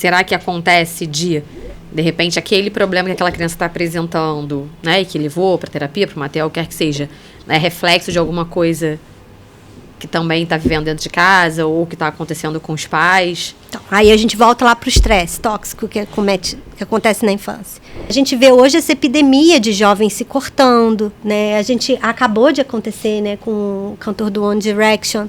Será que acontece de repente, aquele problema que aquela criança está apresentando, né, e que levou para terapia, para o material, quer que seja, é reflexo de alguma coisa que também está vivendo dentro de casa ou que está acontecendo com os pais? Então, aí a gente volta lá para o estresse tóxico que acontece na infância. A gente vê hoje essa epidemia de jovens se cortando, né? A gente acabou de acontecer, né, com o cantor do One Direction.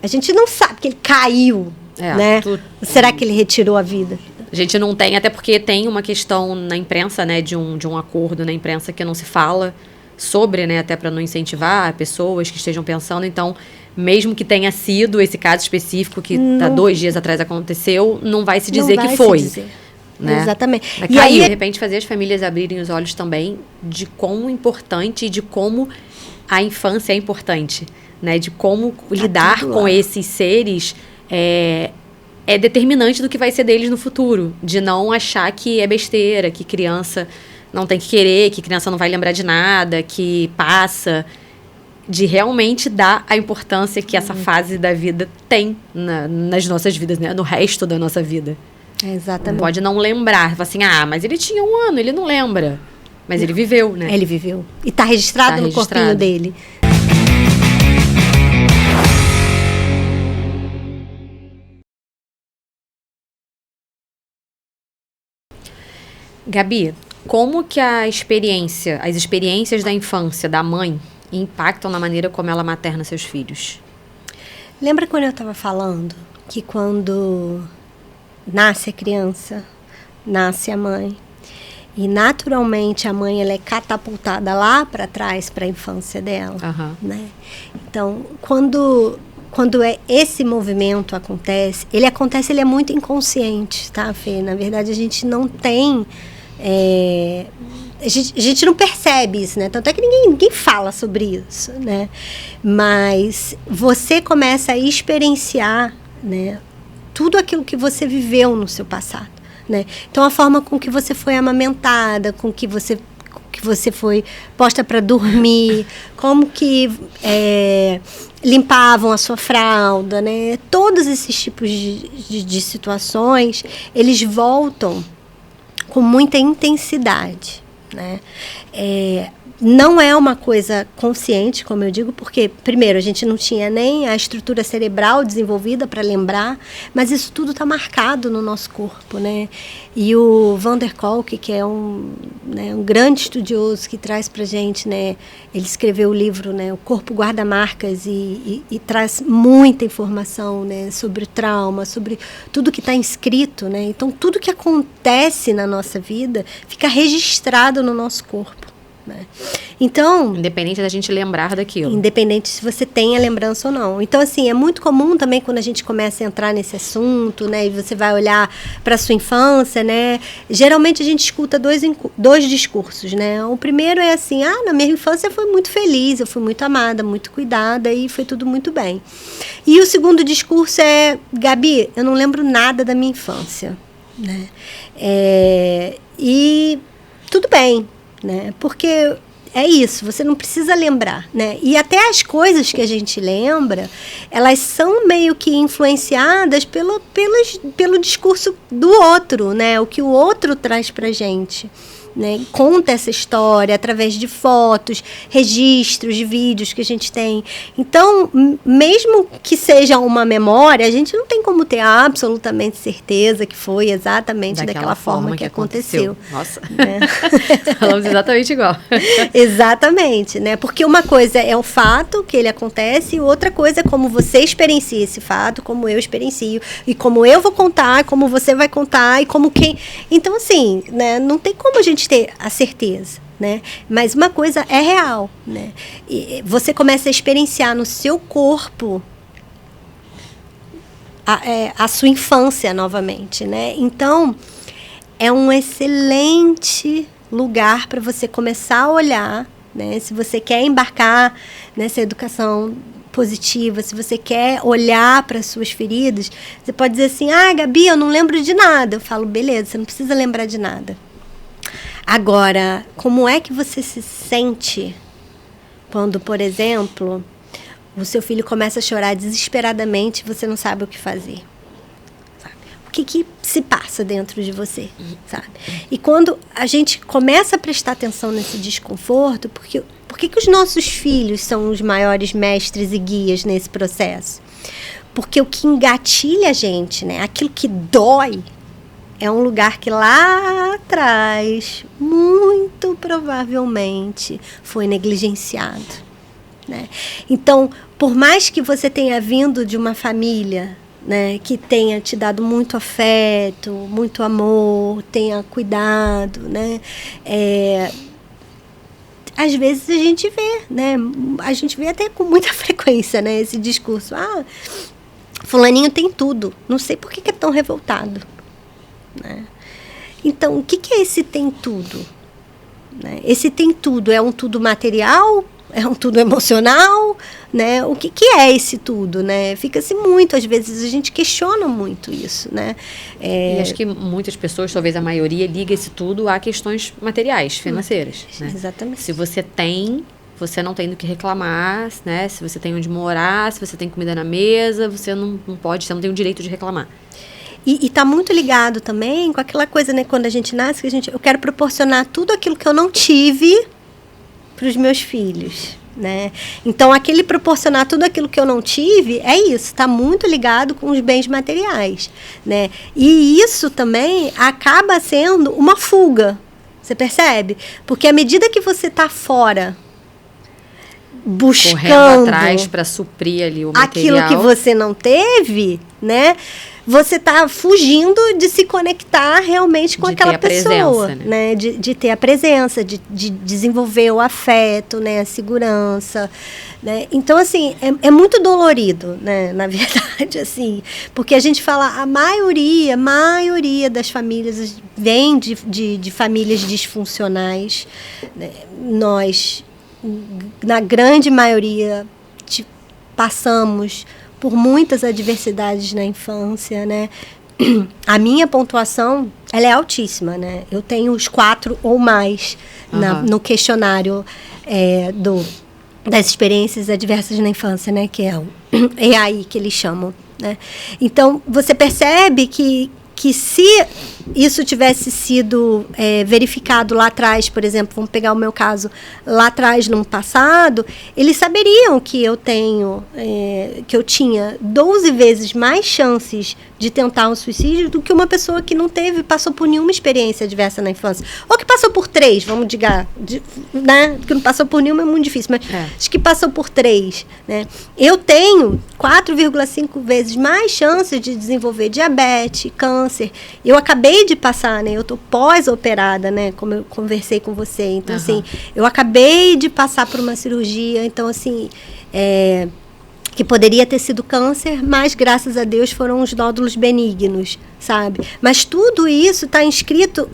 A gente não sabe que ele caiu, né? Será que ele retirou a vida? A gente não tem, até porque tem uma questão na imprensa, né, de um acordo na imprensa que não se fala sobre, né, até para não incentivar pessoas que estejam pensando. Então, mesmo que tenha sido esse caso específico que há 2 dias atrás aconteceu, não vai se dizer que foi. Né? Exatamente. E aí, de repente, fazer as famílias abrirem os olhos também de como importante e de como a infância é importante, né? De como lidar com esses seres é determinante do que vai ser deles no futuro. De não achar que é besteira, que criança não tem que querer, que criança não vai lembrar de nada, que passa. De realmente dar a importância que essa fase da vida tem nas nossas vidas, né? No resto da nossa vida. Exatamente. Pode não lembrar. Fala assim, mas ele tinha 1 ano, ele não lembra. Mas ele viveu, né? Ele viveu. E está registrado no corpinho dele. Gabi, como que as experiências da infância da mãe impactam na maneira como ela materna seus filhos? Lembra quando eu estava falando que quando nasce a criança, nasce a mãe, e naturalmente a mãe ela é catapultada lá para trás, para a infância dela, né? Então, quando esse movimento acontece, ele é muito inconsciente, tá, Fê? Na verdade, a gente não tem... A gente não percebe isso, né? Tanto é que ninguém fala sobre isso, né? Mas você começa a experienciar, né, tudo aquilo que você viveu no seu passado, né? Então, a forma com que você foi amamentada, com que você foi posta para dormir, como que limpavam a sua fralda, né? Todos esses tipos de situações, eles voltam com muita intensidade, né? Não é uma coisa consciente, como eu digo, porque, primeiro, a gente não tinha nem a estrutura cerebral desenvolvida para lembrar, mas isso tudo está marcado no nosso corpo, né? E o Van der Kolk, que é um grande estudioso que traz para a gente, né? Ele escreveu o livro, né, O Corpo Guarda Marcas, e traz muita informação, né, sobre o trauma, sobre tudo que está inscrito, né? Então, tudo que acontece na nossa vida fica registrado no nosso corpo, né? Então, independente da gente lembrar daquilo. Independente se você tem a lembrança ou não. Então, assim, é muito comum também quando a gente começa a entrar nesse assunto, né? E você vai olhar para a sua infância, né? Geralmente a gente escuta dois discursos, né? O primeiro é assim, na minha infância eu fui muito feliz, eu fui muito amada, muito cuidada e foi tudo muito bem. E o segundo discurso é, Gabi, eu não lembro nada da minha infância, né? E tudo bem, né? Porque é isso, você não precisa lembrar, né? E até as coisas que a gente lembra, elas são meio que influenciadas pelo discurso do outro, né? O que o outro traz pra gente, né? Conta essa história através de fotos, registros de vídeos que a gente tem. Então, mesmo que seja uma memória, a gente não tem como ter absolutamente certeza que foi exatamente daquela forma que aconteceu. Nossa, né? Falamos exatamente igual. Exatamente, né? Porque uma coisa é o fato que ele acontece e outra coisa é como você experiencia esse fato, como eu experiencio, e como eu vou contar, como você vai contar, e como quem... Então, assim, né? Não tem como a gente ter a certeza, né? Mas uma coisa é real, né? E você começa a experienciar no seu corpo a sua infância novamente, né? Então, é um excelente lugar para você começar a olhar, né? Se você quer embarcar nessa educação positiva, se você quer olhar para as suas feridas, você pode dizer assim, Gabi, eu não lembro de nada. Eu falo, beleza, você não precisa lembrar de nada. Agora, como é que você se sente quando, por exemplo, o seu filho começa a chorar desesperadamente e você não sabe o que fazer? que se passa dentro de você, sabe? E quando a gente começa a prestar atenção nesse desconforto, por que os nossos filhos são os maiores mestres e guias nesse processo? Porque o que engatilha a gente, né, aquilo que dói, é um lugar que lá atrás, muito provavelmente, foi negligenciado, né? Então, por mais que você tenha vindo de uma família, né, que tenha te dado muito afeto, muito amor, tenha cuidado, né, às vezes a gente vê, né, a gente vê até com muita frequência, né, esse discurso, fulaninho tem tudo, não sei por que é tão revoltado, né? Então, o que é esse tem tudo? Né? Esse tem tudo é um tudo material? É um tudo emocional? Né? O que é esse tudo? Né? Fica-se muito, às vezes a gente questiona muito isso. Né? E acho que muitas pessoas, talvez a maioria, liga esse tudo a questões materiais, financeiras. Né? Exatamente. Se você tem, você não tem do que reclamar, né? Se você tem onde morar, se você tem comida na mesa, você não pode, você não tem o direito de reclamar. E está muito ligado também com aquela coisa, né, quando a gente nasce, que eu quero proporcionar tudo aquilo que eu não tive para os meus filhos, né? Então, aquele proporcionar tudo aquilo que eu não tive, é isso, está muito ligado com os bens materiais, né? E isso também acaba sendo uma fuga, você percebe? Porque à medida que você está fora, buscando correndo atrás para suprir ali o material, aquilo que você não teve, né? Você está fugindo de se conectar realmente com aquela pessoa, presença, né? De ter a presença, de desenvolver o afeto, né? A segurança, né? Então, assim, é muito dolorido, né? Na verdade, assim, porque a gente fala, a maioria das famílias vem de famílias disfuncionais, né? Nós, na grande maioria, passamos por muitas adversidades na infância, né? A minha pontuação, ela é altíssima, né? Eu tenho os 4 ou mais no questionário das experiências adversas na infância, né? Que é o EAI, que eles chamam, né? Então, você percebe que se isso tivesse sido verificado lá atrás, por exemplo, vamos pegar o meu caso, lá atrás, no passado, eles saberiam que eu tinha 12 vezes mais chances de tentar um suicídio do que uma pessoa que não passou por nenhuma experiência adversa na infância. Ou que passou por 3, vamos dizer, né? Que não passou por nenhuma é muito difícil, mas acho que passou por 3, né? Eu tenho 4,5 vezes mais chances de desenvolver diabetes, câncer. Eu acabei de passar, né? Eu estou pós-operada, né? Como eu conversei com você. Então, assim, eu acabei de passar por uma cirurgia. Então, assim, que poderia ter sido câncer, mas, graças a Deus, foram os nódulos benignos, sabe? Mas tudo isso está inscrito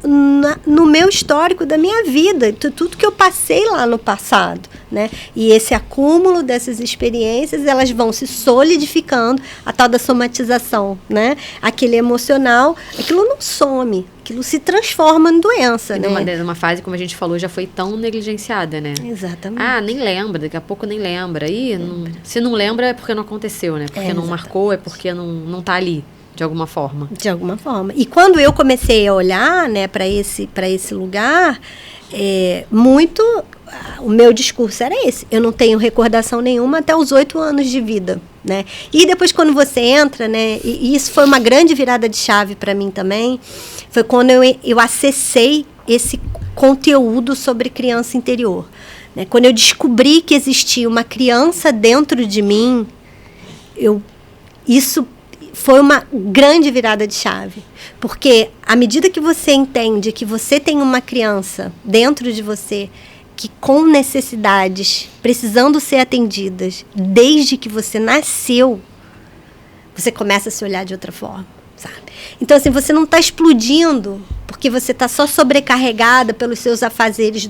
no meu histórico da minha vida, tudo que eu passei lá no passado, né? E esse acúmulo dessas experiências, elas vão se solidificando, a tal da somatização, né? Aquele emocional, aquilo não some, aquilo se transforma em doença, né? Numa fase, como a gente falou, já foi tão negligenciada, né? Exatamente. Nem lembra, daqui a pouco nem lembra. Se não lembra é porque não aconteceu, né? Porque não marcou, é porque não tá ali, de alguma forma. De alguma forma. E quando eu comecei a olhar, né, para esse lugar, o meu discurso era esse. Eu não tenho recordação nenhuma até os 8 anos de vida, né? E depois, quando você entra, né, e isso foi uma grande virada de chave para mim também, foi quando eu acessei esse conteúdo sobre criança interior, né? Quando eu descobri que existia uma criança dentro de mim, isso foi uma grande virada de chave. Porque à medida que você entende que você tem uma criança dentro de você, que com necessidades, precisando ser atendidas, desde que você nasceu, você começa a se olhar de outra forma, sabe? Então, assim, você não está explodindo porque você está só sobrecarregada pelos seus afazeres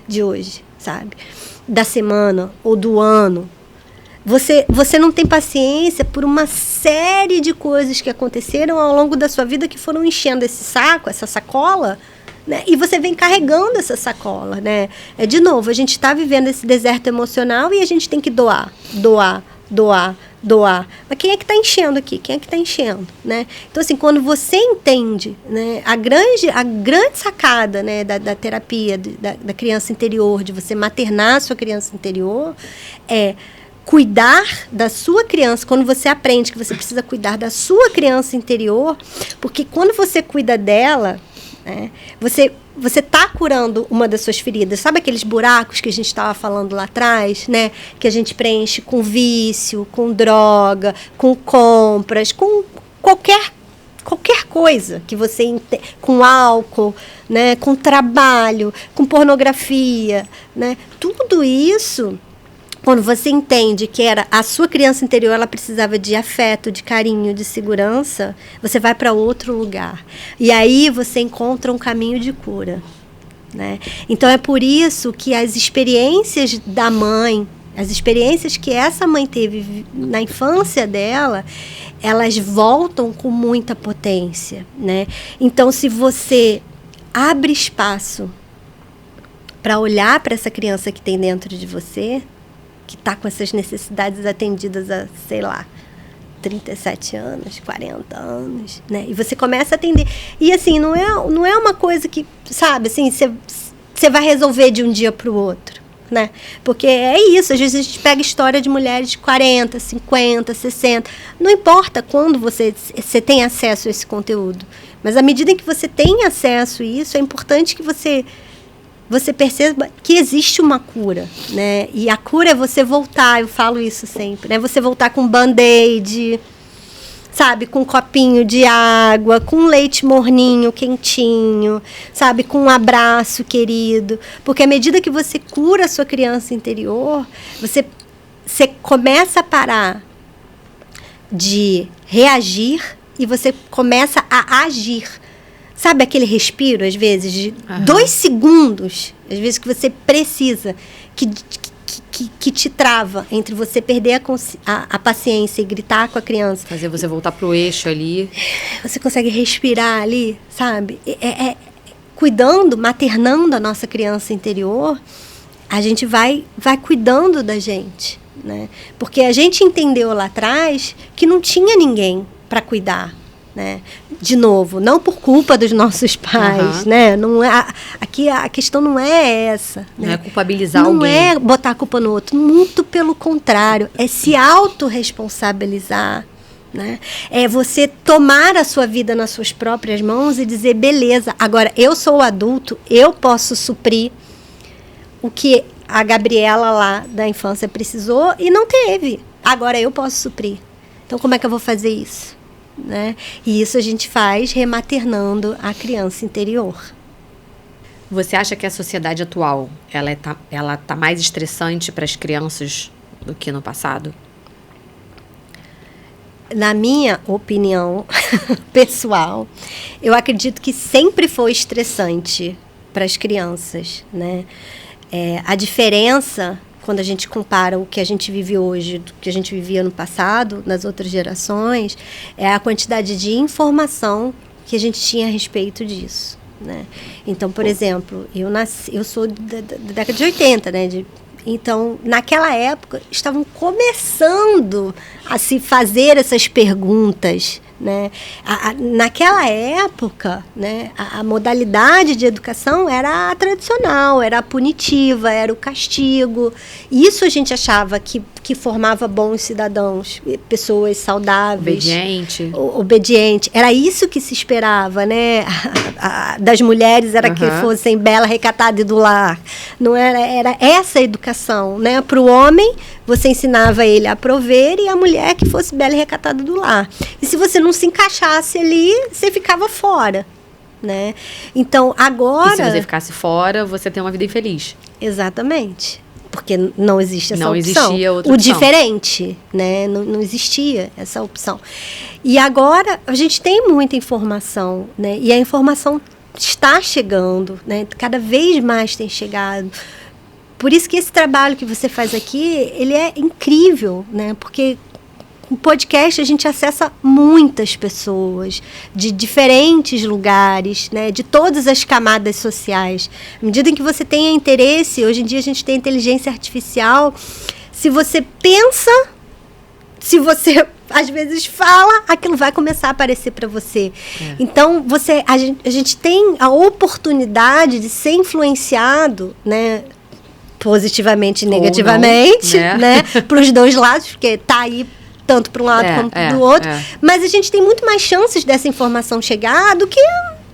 de hoje, sabe? Da semana ou do ano. Você não tem paciência por uma série de coisas que aconteceram ao longo da sua vida que foram enchendo esse saco, essa sacola, né? E você vem carregando essa sacola, né? De novo, a gente está vivendo esse deserto emocional e a gente tem que doar, doar. Mas quem é que está enchendo aqui? Quem é que está enchendo? Né? Então, assim, quando você entende, né, a grande sacada, né, da terapia, da criança interior, de você maternar a sua criança interior, é cuidar da sua criança. Quando você aprende que você precisa cuidar da sua criança interior, porque quando você cuida dela, né, você está curando uma das suas feridas. Sabe aqueles buracos que a gente estava falando lá atrás, né? Que a gente preenche com vício, com droga, com compras, com qualquer coisa que você... Com álcool, né? Com trabalho, com pornografia, né? Tudo isso... Quando você entende que era a sua criança interior, ela precisava de afeto, de carinho, de segurança, você vai para outro lugar. E aí você encontra um caminho de cura, né? Então é por isso que as experiências da mãe, as experiências que essa mãe teve na infância dela, elas voltam com muita potência, né? Então, se você abre espaço para olhar para essa criança que tem dentro de você, que está com essas necessidades atendidas há, sei lá, 37 anos, 40 anos, né? E você começa a atender. E, assim, não é uma coisa que, sabe, assim, você vai resolver de um dia para o outro, né? Porque é isso, às vezes a gente pega história de mulheres de 40, 50, 60, não importa quando você tem acesso a esse conteúdo, mas à medida em que você tem acesso a isso, é importante que você perceba que existe uma cura, né? E a cura é você voltar, eu falo isso sempre, né? Você voltar com band-aid, sabe? Com um copinho de água, com um leite morninho, quentinho, sabe? Com um abraço querido. Porque à medida que você cura a sua criança interior, você começa a parar de reagir e você começa a agir. Sabe aquele respiro, às vezes, de 2 segundos, às vezes que você precisa, que te trava entre você perder a paciência e gritar com a criança. Fazer você voltar pro eixo ali. Você consegue respirar ali, sabe? Cuidando, maternando a nossa criança interior, a gente vai cuidando da gente, né? Porque a gente entendeu lá atrás que não tinha ninguém para cuidar. Né? De novo, não por culpa dos nossos pais, né? Não é, aqui a questão não é essa. Não né? é culpabilizar alguém. Não é botar a culpa no outro. Muito pelo contrário. É se autorresponsabilizar. Né? É você tomar a sua vida nas suas próprias mãos e dizer, beleza, agora eu sou o adulto, eu posso suprir o que a Gabriela lá da infância precisou e não teve. Agora eu posso suprir. Então como é que eu vou fazer isso? Né? E isso a gente faz rematernando a criança interior. Você acha que a sociedade atual ela tá mais estressante para as crianças do que no passado? Na minha opinião pessoal, eu acredito que sempre foi estressante para as crianças, né? A diferença, quando a gente compara o que a gente vive hoje do que a gente vivia no passado, nas outras gerações, é a quantidade de informação que a gente tinha a respeito disso, né? Então, por exemplo, eu sou da década de 80, né? Então, naquela época, estavam começando a se fazer essas perguntas, né? Naquela época, né, a modalidade de educação era a tradicional, era a punitiva, era o castigo. Isso a gente achava que formava bons cidadãos, pessoas saudáveis. Obediente. Era isso que se esperava, né? Das mulheres era que fossem bela, recatada e do lar. Não era essa a educação, né? Para o homem, você ensinava ele a prover e a mulher que fosse bela e recatada do lar. E se você não se encaixasse ali, você ficava fora, né? Então, agora... E se você ficasse fora, você tem uma vida infeliz. Exatamente. Porque não existe essa opção. Não existia outra opção. O diferente, né? Não existia essa opção. E agora, a gente tem muita informação, né? E a informação está chegando, né? Cada vez mais tem chegado. Por isso que esse trabalho que você faz aqui, ele é incrível, né? Porque com o podcast a gente acessa muitas pessoas de diferentes lugares, né? De todas as camadas sociais. À medida em que você tenha interesse, hoje em dia a gente tem inteligência artificial. Se você pensa se você às vezes fala, aquilo vai começar a aparecer para você. Então, a gente tem a oportunidade de ser influenciado, né, positivamente e negativamente, não, né, para os dois lados, porque tá aí tanto para um lado como para o outro. Mas a gente tem muito mais chances dessa informação chegar do que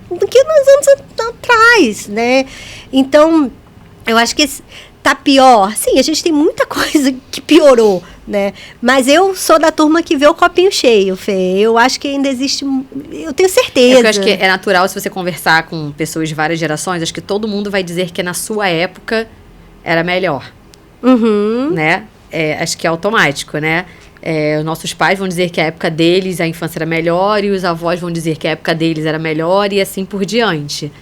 nos anos atrás, né? Então, eu acho que tá pior. Sim, a gente tem muita coisa que piorou, né? Mas eu sou da turma que vê o copinho cheio, Fê. Eu acho que ainda existe... Eu tenho certeza. Eu acho que é natural, se você conversar com pessoas de várias gerações, acho que todo mundo vai dizer que na sua época era melhor. Né? Acho que é automático, né? Os nossos pais vão dizer que a época deles, a infância era melhor, e os avós vão dizer que a época deles era melhor, e assim por diante.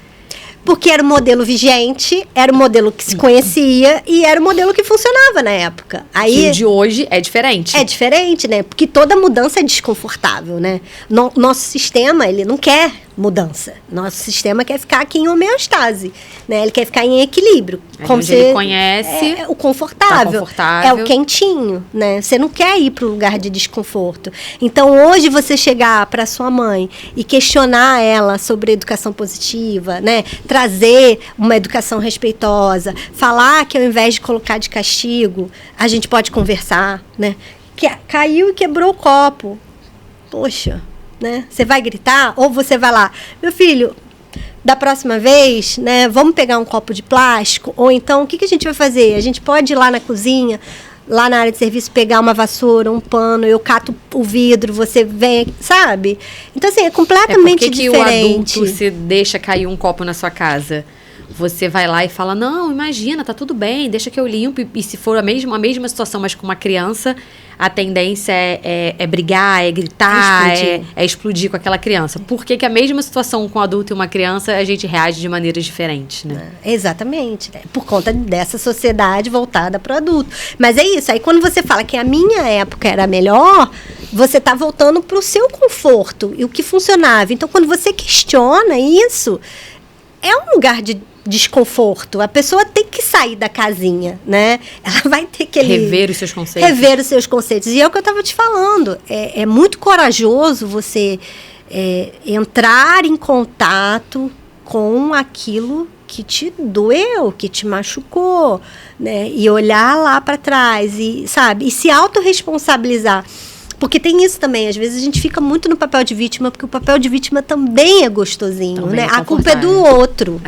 Porque era o modelo vigente, era o modelo que se conhecia e era o modelo que funcionava na época. Aí, o de hoje é diferente. É diferente, né? Porque toda mudança é desconfortável, né? Nosso sistema, ele não quer mudança. Nosso sistema quer ficar aqui em homeostase, né? Ele quer ficar em equilíbrio. Como ele conhece. É o confortável. É o quentinho, né? Você não quer ir para o lugar de desconforto. Então, hoje, você chegar para sua mãe e questionar ela sobre educação positiva, né? Trazer uma educação respeitosa, falar que ao invés de colocar de castigo, a gente pode conversar, né? Caiu e quebrou o copo. Poxa, né? Você vai gritar ou você vai lá, meu filho, da próxima vez, né? Vamos pegar um copo de plástico, ou então o que a gente vai fazer? A gente pode ir lá na cozinha, lá na área de serviço, pegar uma vassoura, um pano, eu cato o vidro, você vem, sabe? Então, assim, é completamente diferente. Por que o adulto se deixa cair um copo na sua casa? Você vai lá e fala, não, imagina, tá tudo bem, deixa que eu limpo. E se for a mesma situação, mas com uma criança, a tendência é brigar, é gritar, é explodir com aquela criança. Por que a mesma situação com um adulto e uma criança, a gente reage de maneiras diferentes, né? Exatamente. Por conta dessa sociedade voltada para o adulto. Mas é isso. Aí quando você fala que a minha época era melhor, você está voltando para o seu conforto e o que funcionava. Então, quando você questiona isso, é um lugar de desconforto. A pessoa tem que sair da casinha, né? Ela vai ter que rever os seus conceitos. Rever os seus conceitos. E é o que eu estava te falando. É muito corajoso você entrar em contato com aquilo que te doeu, que te machucou, né? E olhar lá para trás e, sabe? E se autorresponsabilizar. Porque tem isso também, às vezes a gente fica muito no papel de vítima, porque o papel de vítima também é gostosinho, também, né? A culpa é do outro.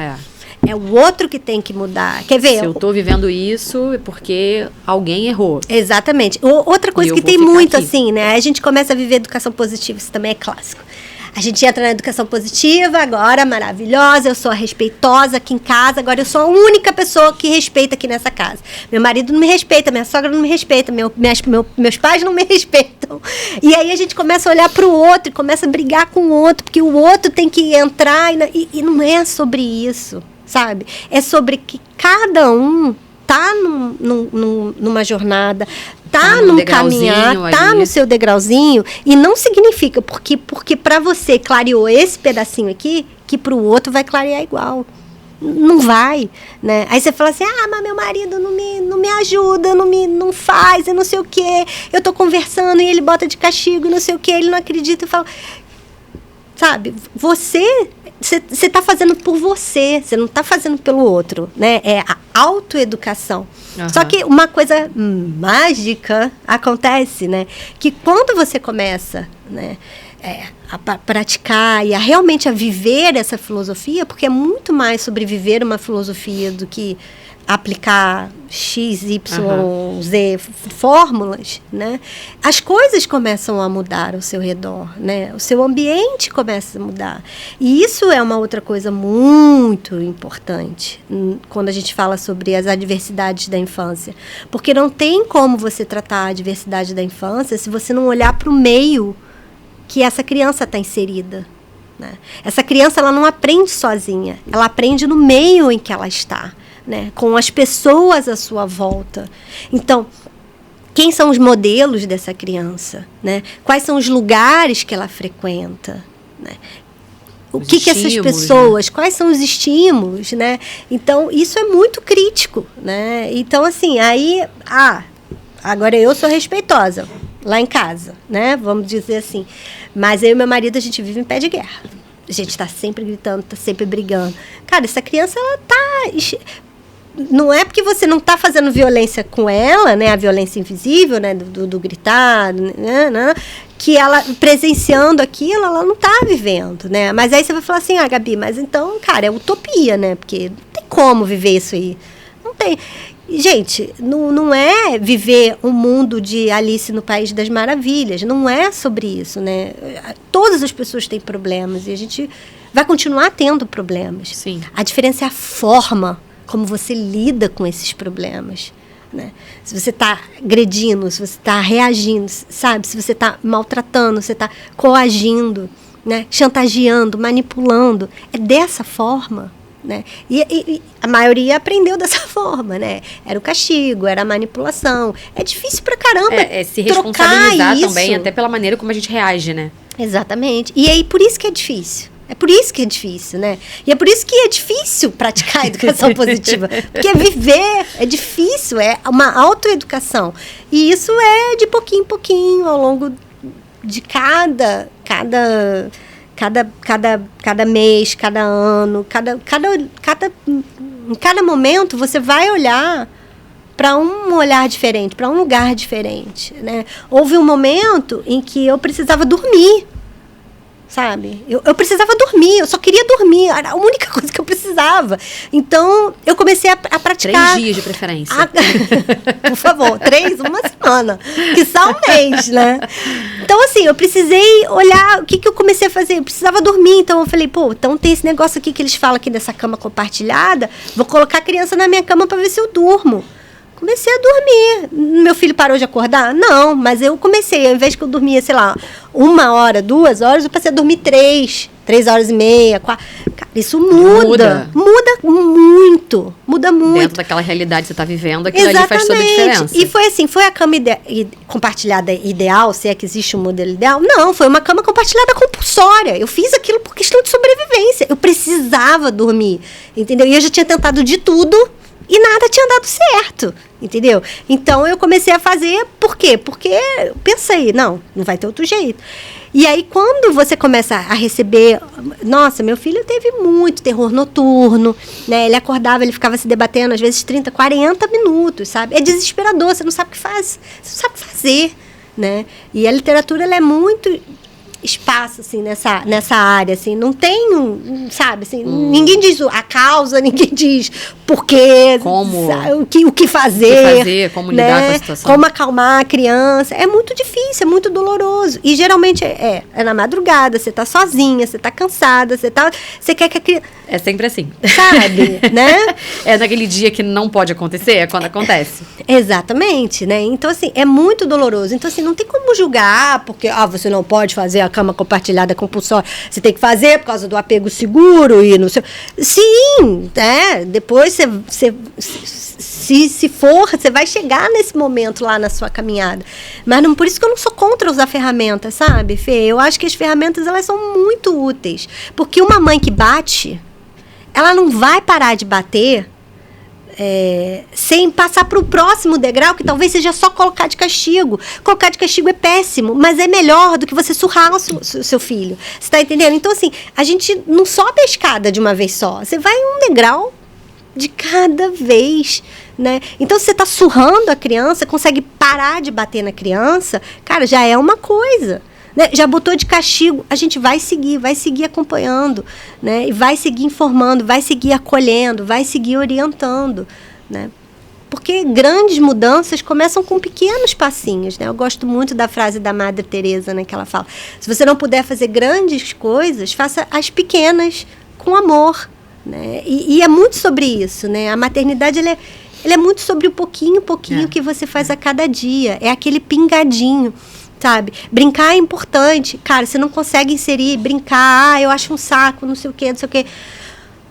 É o outro que tem que mudar. Quer ver? Se eu estou vivendo isso, é porque alguém errou. Exatamente. Outra coisa que tem muito, assim, né? A gente começa a viver educação positiva, isso também é clássico. A gente entra na educação positiva, agora maravilhosa, eu sou a respeitosa aqui em casa, agora eu sou a única pessoa que respeita aqui nessa casa. Meu marido não me respeita, minha sogra não me respeita, meus pais não me respeitam. E aí a gente começa a olhar para o outro e começa a brigar com o outro, porque o outro tem que entrar e não é sobre isso, sabe? É sobre que cada um tá numa jornada, tá num caminhar, tá no seu degrauzinho, e não significa porque para você clareou esse pedacinho aqui, que para o outro vai clarear igual. Não vai, né? Aí você fala assim, mas meu marido não me ajuda, não faz, e não sei o quê, eu tô conversando e ele bota de castigo, não sei o quê, ele não acredita, eu falo, sabe, você está fazendo por você não está fazendo pelo outro, né? É a autoeducação. Só que uma coisa mágica acontece, né? Que quando você começa, né, a praticar e realmente a viver essa filosofia, porque é muito mais sobre viver uma filosofia do que aplicar X, Y, Z fórmulas, né? As coisas começam a mudar ao seu redor, né? O seu ambiente começa a mudar. E isso é uma outra coisa muito importante quando a gente fala sobre as adversidades da infância. Porque não tem como você tratar a adversidade da infância se você não olhar para o meio que essa criança está inserida, né? Essa criança, ela não aprende sozinha, ela aprende no meio em que ela está, né? Com as pessoas à sua volta. Então, quem são os modelos dessa criança, né? Quais são os lugares que ela frequenta, né? O que essas pessoas, né? Quais são os estímulos, né? Então, isso é muito crítico, né? Então, assim, aí, agora eu sou respeitosa. lá em casa, né? Vamos dizer assim. Mas eu e meu marido, a gente vive em pé de guerra. A gente tá sempre gritando, tá sempre brigando. Cara, essa criança, ela tá... Não é porque você não tá fazendo violência com ela, né? A violência invisível, né? Do gritar, né? Que ela, presenciando aquilo, ela não tá vivendo, né? Mas aí você vai falar assim, Gabi, mas então, cara, é utopia, né? Porque não tem como viver isso aí. Não tem... Gente, não é viver um mundo de Alice no País das Maravilhas. Não é sobre isso, né? Todas as pessoas têm problemas e a gente vai continuar tendo problemas. Sim. A diferença é a forma como você lida com esses problemas, né? Se você está agredindo, se você está reagindo, sabe? Se você está maltratando, se você está coagindo, né? Chantageando, manipulando. É dessa forma. Né? E a maioria aprendeu dessa forma, né? Era o castigo, era a manipulação. É difícil pra caramba se responsabilizar também, até pela maneira como a gente reage, né? Exatamente. E aí, por isso que é difícil. É por isso que é difícil, né? E é por isso que é difícil praticar a educação positiva. Porque viver é difícil, é uma autoeducação. E isso é de pouquinho em pouquinho, ao longo de cada mês, cada ano, em cada momento você vai olhar para um olhar diferente, para um lugar diferente, né? Houve um momento em que eu precisava dormir, sabe? Eu precisava dormir, eu só queria dormir, era a única coisa que eu precisava. Então, eu comecei a praticar... 3 dias de preferência. Por favor, 3, uma semana. Que só um mês, né? Então, assim, eu precisei olhar o que eu comecei a fazer. Eu precisava dormir, então eu falei, então tem esse negócio aqui que eles falam aqui dessa cama compartilhada, vou colocar a criança na minha cama para ver se eu durmo. Comecei a dormir. Meu filho parou de acordar? Não, mas eu comecei. Ao invés que eu dormia, sei lá, 1 hora, 2 horas, eu passei a dormir 3 horas e meia, 4. Cara, isso muda. Muda muito. Muda muito. Dentro daquela realidade que você está vivendo, aquilo ali faz toda a diferença. E foi assim, foi a cama compartilhada ideal, se é que existe um modelo ideal? Não, foi uma cama compartilhada compulsória. Eu fiz aquilo por questão de sobrevivência. Eu precisava dormir, entendeu? E eu já tinha tentado de tudo e nada tinha dado certo, entendeu? Então, eu comecei a fazer, por quê? Porque eu pensei, não vai ter outro jeito. E aí, quando você começa a receber... Nossa, meu filho teve muito terror noturno, né? Ele acordava, ele ficava se debatendo, às vezes, 30, 40 minutos, sabe? É desesperador, você não sabe o que faz, você não sabe o que fazer, né? E a literatura, ela é muito... espaço, assim, nessa área, assim, não tem sabe, assim, ninguém diz a causa, ninguém diz porquê, como, sabe, o que fazer, como lidar com a situação, como acalmar a criança, é muito difícil, é muito doloroso, e geralmente é na madrugada, você tá sozinha, você tá cansada, você quer que a criança... É sempre assim. Sabe, né? É naquele dia que não pode acontecer, é quando acontece. Exatamente, né? Então, assim, é muito doloroso. Então, assim, não tem como julgar, porque você não pode fazer a cama compartilhada compulsória. Você tem que fazer por causa do apego seguro e no seu... Sim, depois se for, você vai chegar nesse momento lá na sua caminhada. Mas por isso que eu não sou contra usar ferramentas, sabe, Fê? Eu acho que as ferramentas, elas são muito úteis. Porque uma mãe que bate... ela não vai parar de bater sem passar para o próximo degrau, que talvez seja só colocar de castigo. Colocar de castigo é péssimo, mas é melhor do que você surrar o seu filho. Você está entendendo? Então, assim, a gente não sobe a escada de uma vez só. Você vai um degrau de cada vez, né? Então, se você está surrando a criança, consegue parar de bater na criança, cara, já é uma coisa. Né? Já botou de castigo, a gente vai seguir acompanhando, né? E vai seguir informando, vai seguir acolhendo, vai seguir orientando, né? Porque grandes mudanças começam com pequenos passinhos, né? Eu gosto muito da frase da Madre Teresa, né? Que ela fala, se você não puder fazer grandes coisas, faça as pequenas com amor, né? E é muito sobre isso, né? A maternidade, ela é muito sobre o pouquinho que você faz a cada dia, é aquele pingadinho, sabe? Brincar é importante. Cara, você não consegue inserir, brincar, eu acho um saco, não sei o quê.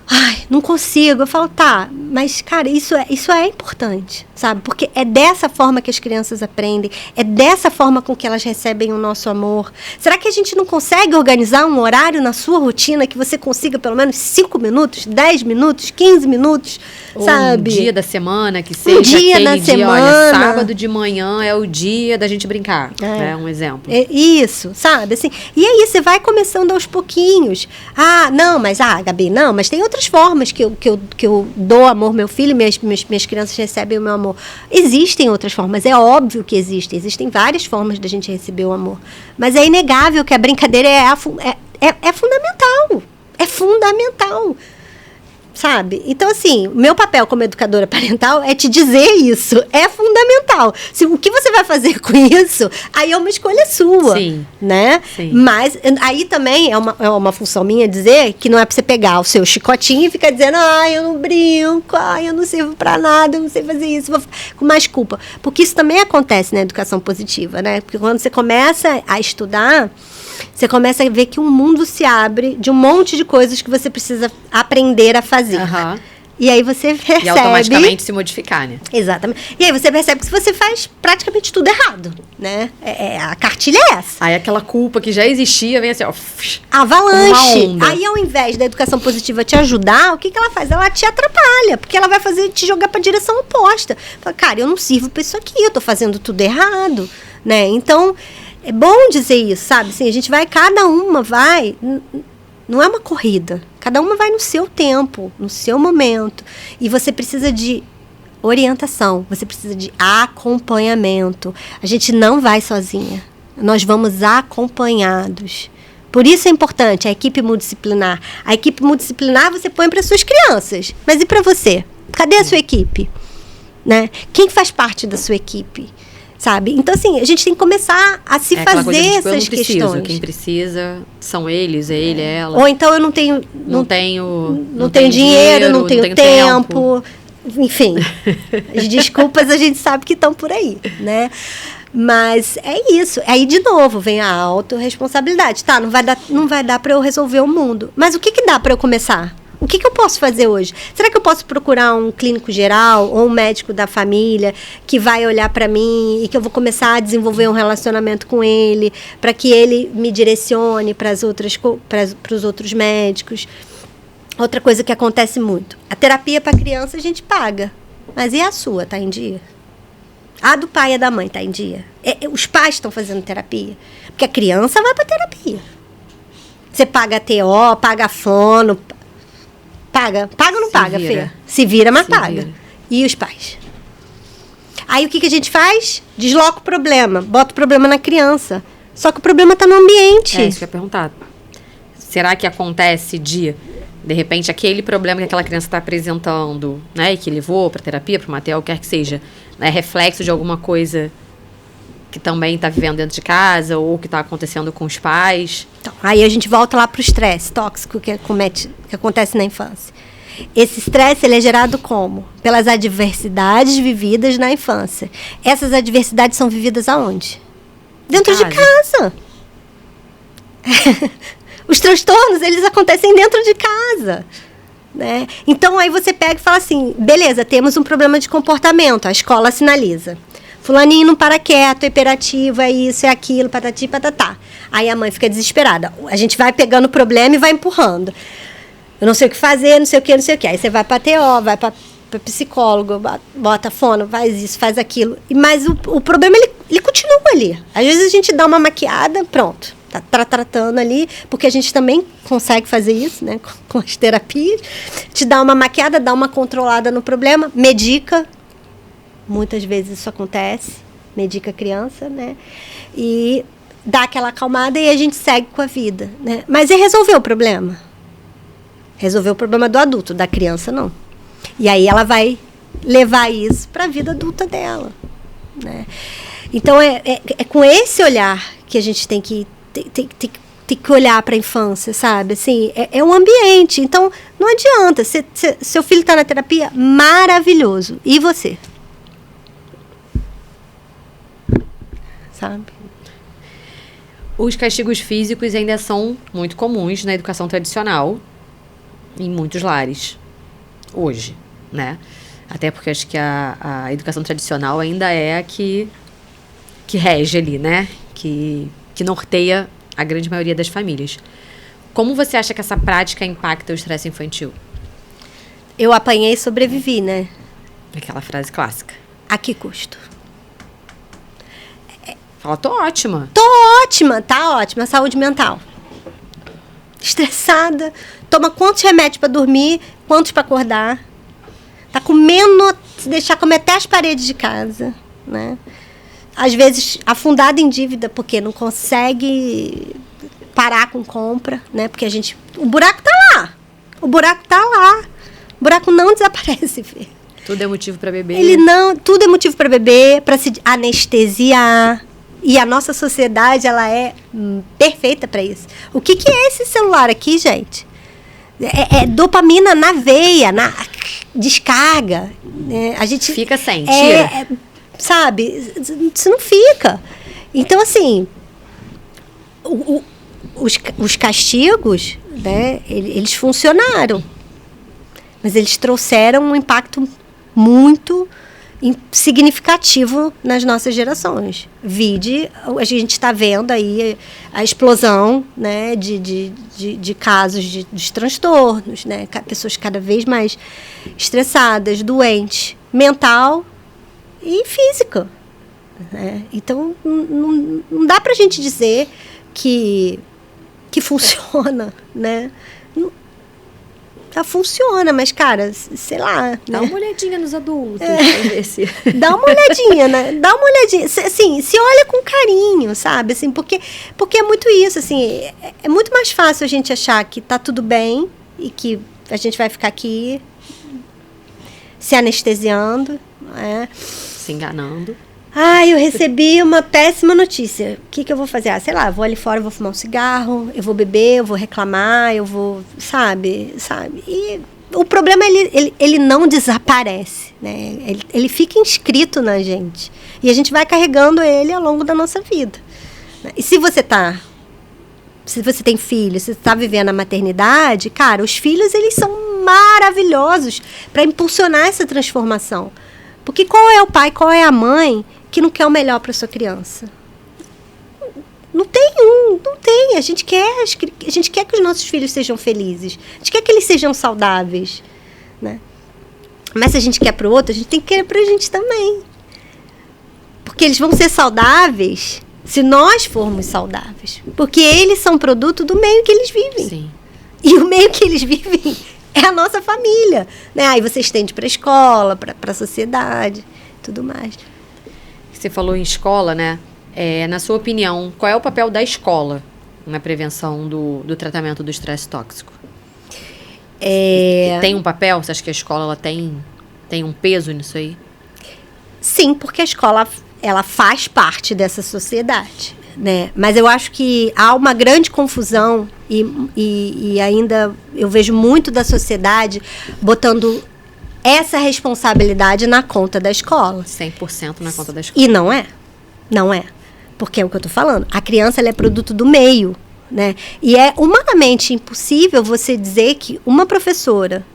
Ai, não consigo. Eu falo, tá, mas, cara, isso é importante, sabe? Porque é dessa forma que as crianças aprendem, é dessa forma com que elas recebem o nosso amor. Será que a gente não consegue organizar um horário na sua rotina que você consiga pelo menos 5 minutos, 10 minutos, 15 minutos, ou sabe? Um dia da semana que seja um dia aquele na dia, semana. olha, sábado de manhã é o dia da gente brincar, né? Um exemplo. É isso, sabe? Assim, e aí você vai começando aos pouquinhos. Gabi, mas tem outras formas que eu dou amor ao meu filho, minhas crianças recebem o meu amor. Existem outras formas, é óbvio que existem várias formas da gente receber o amor, mas é inegável que a brincadeira é fundamental, sabe? Então, assim, meu papel como educadora parental é te dizer isso, é fundamental. O que você vai fazer com isso, aí é uma escolha sua, Sim. né? Sim. Mas aí também é uma função minha dizer que não é pra você pegar o seu chicotinho e ficar dizendo, eu não brinco, eu não sirvo pra nada, eu não sei fazer isso, vou ficar com mais culpa. Porque isso também acontece na educação positiva, né? Porque quando você começa a estudar, você começa a ver que um mundo se abre de um monte de coisas que você precisa aprender a fazer. Uhum. E aí você percebe... E automaticamente se modificar, né? Exatamente. E aí você percebe que você faz praticamente tudo errado, né? A cartilha é essa. Aí aquela culpa que já existia vem assim, ó... Avalanche. Aí ao invés da educação positiva te ajudar, o que ela faz? Ela te atrapalha, porque ela vai te jogar para a direção oposta. Fala, cara, eu não sirvo para isso aqui, eu tô fazendo tudo errado, né? Então... é bom dizer isso, sabe? Assim, a gente vai, cada uma vai... Não é uma corrida. Cada uma vai no seu tempo, no seu momento. E você precisa de orientação. Você precisa de acompanhamento. A gente não vai sozinha. Nós vamos acompanhados. Por isso é importante a equipe multidisciplinar. A equipe multidisciplinar você põe para suas crianças. Mas e para você? Cadê a sua equipe? Né? Quem faz parte da sua equipe? Sabe? Então, assim, a gente tem que começar a se fazer essas questões. Quem precisa são eles, é ele, é ela. Ou então eu não tenho... Não tenho dinheiro, não tenho tempo. Enfim, as desculpas a gente sabe que estão por aí, né? Mas é isso. Aí, de novo, vem a autorresponsabilidade. Tá, não vai dar para eu resolver o mundo. Mas o que dá para eu começar? O que eu posso fazer hoje? Será que eu posso procurar um clínico geral ou um médico da família que vai olhar para mim e que eu vou começar a desenvolver um relacionamento com ele para que ele me direcione para os outros médicos? Outra coisa que acontece muito. A terapia para criança a gente paga. Mas e a sua? Tá em dia? A do pai e da mãe tá em dia? Os pais estão fazendo terapia? Porque a criança vai para terapia. Você paga TO, paga fono... Paga ou não paga, Fê? Se vira, mas paga. E os pais? Aí o que a gente faz? Desloca o problema, bota o problema na criança. Só que o problema está no ambiente. É isso que eu ia perguntar. Será que acontece de repente, aquele problema que aquela criança está apresentando, né, e que levou para terapia, para o material, quer que seja, é reflexo de alguma coisa que também está vivendo dentro de casa ou que está acontecendo com os pais? Então, aí a gente volta lá para o estresse tóxico que acontece na infância. Esse estresse ele é gerado como? Pelas adversidades vividas na infância. Essas adversidades são vividas aonde? Dentro de casa. Os transtornos, eles acontecem dentro de casa. Né? Então, aí você pega e fala assim, beleza, temos um problema de comportamento, a escola sinaliza. Fulaninho não para quieto, é hiperativo, é isso, é aquilo, patati, patatá. Aí a mãe fica desesperada. A gente vai pegando o problema e vai empurrando. Eu não sei o que fazer, não sei o que. Aí você vai para TO, vai para psicólogo, bota fono, faz isso, faz aquilo. Mas o problema, ele continua ali. Às vezes a gente dá uma maquiada, pronto. Tá tratando ali, porque a gente também consegue fazer isso, né? Com as terapias. Te dá uma maquiada, dá uma controlada no problema, medica. Muitas vezes isso acontece, medica a criança, né? E dá aquela acalmada e a gente segue com a vida, né? Mas é resolver o problema. Resolver o problema do adulto, da criança não. E aí ela vai levar isso para a vida adulta dela, né? Então é com esse olhar que a gente tem que olhar para a infância, sabe? Assim, é um ambiente. Então não adianta. Seu filho está na terapia, maravilhoso. E você? Sabe? Os castigos físicos ainda são muito comuns na educação tradicional, em muitos lares, hoje, né? Até porque acho que a educação tradicional ainda é a que rege ali, né? Que norteia a grande maioria das famílias. Como você acha que essa prática impacta o estresse infantil? Eu apanhei e sobrevivi, né? Aquela frase clássica. A que custo? Fala, tô ótima. Tô ótima, tá ótima. Saúde mental. Estressada. Toma quantos remédios pra dormir, quantos pra acordar. Tá comendo, se deixar comer até as paredes de casa, né? Às vezes afundada em dívida porque não consegue parar com compra, né? Porque o buraco tá lá. O buraco tá lá. O buraco não desaparece, Fê. Tudo é motivo para beber. Tudo é motivo para beber, para se anestesiar. E a nossa sociedade, ela é perfeita para isso. O que é esse celular aqui, gente? É dopamina na veia, na descarga. A gente fica sem, tira. Sabe? Isso não fica. Então, assim, os castigos, né, eles funcionaram. Mas eles trouxeram um impacto muito significativo nas nossas gerações. A gente está vendo aí a explosão, né, de casos de transtornos, né, pessoas cada vez mais estressadas, doentes, mental e física. Né? Então, não dá para a gente dizer que funciona, né? Funciona, mas, cara, sei lá. Dá uma olhadinha nos adultos. Dá uma olhadinha, né? Dá uma olhadinha. Assim, se olha com carinho, sabe? Assim, porque é muito isso, assim. É muito mais fácil a gente achar que tá tudo bem e que a gente vai ficar aqui se anestesiando, né? Se enganando. Eu recebi uma péssima notícia. O que eu vou fazer? Sei lá, vou ali fora, vou fumar um cigarro, eu vou beber, eu vou reclamar, eu vou... Sabe? E o problema, ele não desaparece, né? Ele fica inscrito na gente. E a gente vai carregando ele ao longo da nossa vida. E se você tem filhos, se você está vivendo a maternidade, cara, os filhos, eles são maravilhosos para impulsionar essa transformação. Porque qual é o pai, qual é a mãe que não quer o melhor para sua criança? Não tem. A gente quer que os nossos filhos sejam felizes. A gente quer que eles sejam saudáveis, né? Mas se a gente quer para o outro, a gente tem que querer para a gente também. Porque eles vão ser saudáveis se nós formos saudáveis. Porque eles são produto do meio que eles vivem. Sim. E o meio que eles vivem é a nossa família, né? Aí você estende para a escola, para a sociedade, tudo mais. Você falou em escola, né? Na sua opinião, qual é o papel da escola na prevenção do tratamento do estresse tóxico? Tem um papel? Você acha que a escola ela tem um peso nisso aí? Sim, porque a escola ela faz parte dessa sociedade, né? Mas eu acho que há uma grande confusão e ainda eu vejo muito da sociedade botando essa responsabilidade na conta da escola. 100% na conta da escola. E não é. Não é. Porque é o que eu estou falando. A criança ela é produto do meio, né? E é humanamente impossível você dizer que uma professora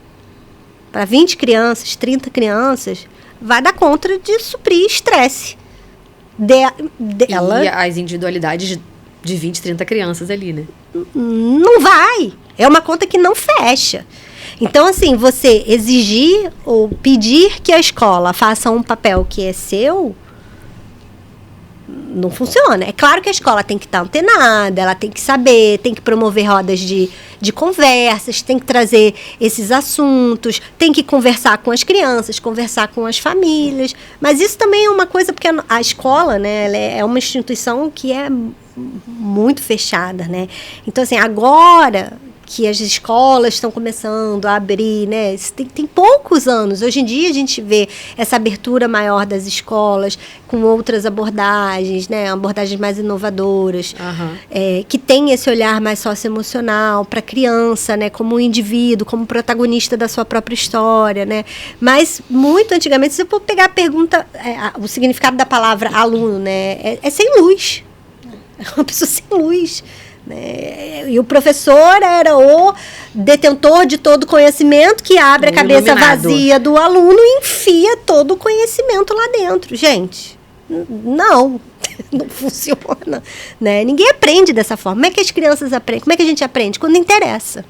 para 20 crianças, 30 crianças, vai dar conta de suprir estresse dela. E as individualidades de 20, 30 crianças ali, né? Não vai. É uma conta que não fecha. Então, assim, você exigir ou pedir que a escola faça um papel que é seu, não funciona. É claro que a escola tem que estar antenada, ela tem que saber, tem que promover rodas de conversas, tem que trazer esses assuntos, tem que conversar com as crianças, conversar com as famílias. Mas isso também é uma coisa, porque a escola, né, ela é uma instituição que é muito fechada, né? Então, assim, agora que as escolas estão começando a abrir, né? Tem poucos anos. Hoje em dia a gente vê essa abertura maior das escolas com outras abordagens, né? Abordagens mais inovadoras, que tem esse olhar mais socioemocional para a criança, né? Como um indivíduo, como protagonista da sua própria história, né? Mas muito antigamente, se eu for pegar a pergunta, o significado da palavra aluno, né? É sem luz. É uma pessoa sem luz. né? E o professor era o detentor de todo o conhecimento, que abre a cabeça iluminado. Vazia do aluno e enfia todo o conhecimento lá dentro. Gente, não funciona, né? Ninguém aprende dessa forma. Como é que as crianças aprendem? Como é que a gente aprende? Quando interessa.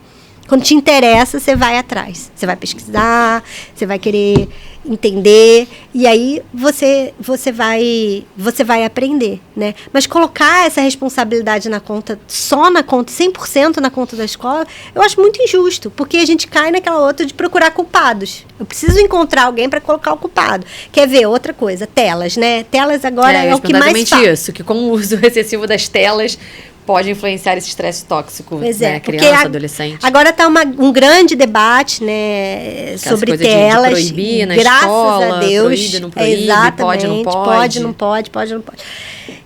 Quando te interessa, você vai atrás. Você vai pesquisar, você vai querer entender, e aí você vai aprender, né? Mas colocar essa responsabilidade na conta, só na conta, 100% na conta da escola, eu acho muito injusto, porque a gente cai naquela outra de procurar culpados. Eu preciso encontrar alguém para colocar o culpado. Quer ver outra coisa? Telas, né? Telas agora é o que mais faz. Isso, que com o uso excessivo das telas pode influenciar esse estresse tóxico, né? Criança, adolescente. Agora está um grande debate, né, sobre telas. De proibir na graças escola, a Deus. Proíbe, não proíbe, exatamente, pode, não pode. Pode, não pode.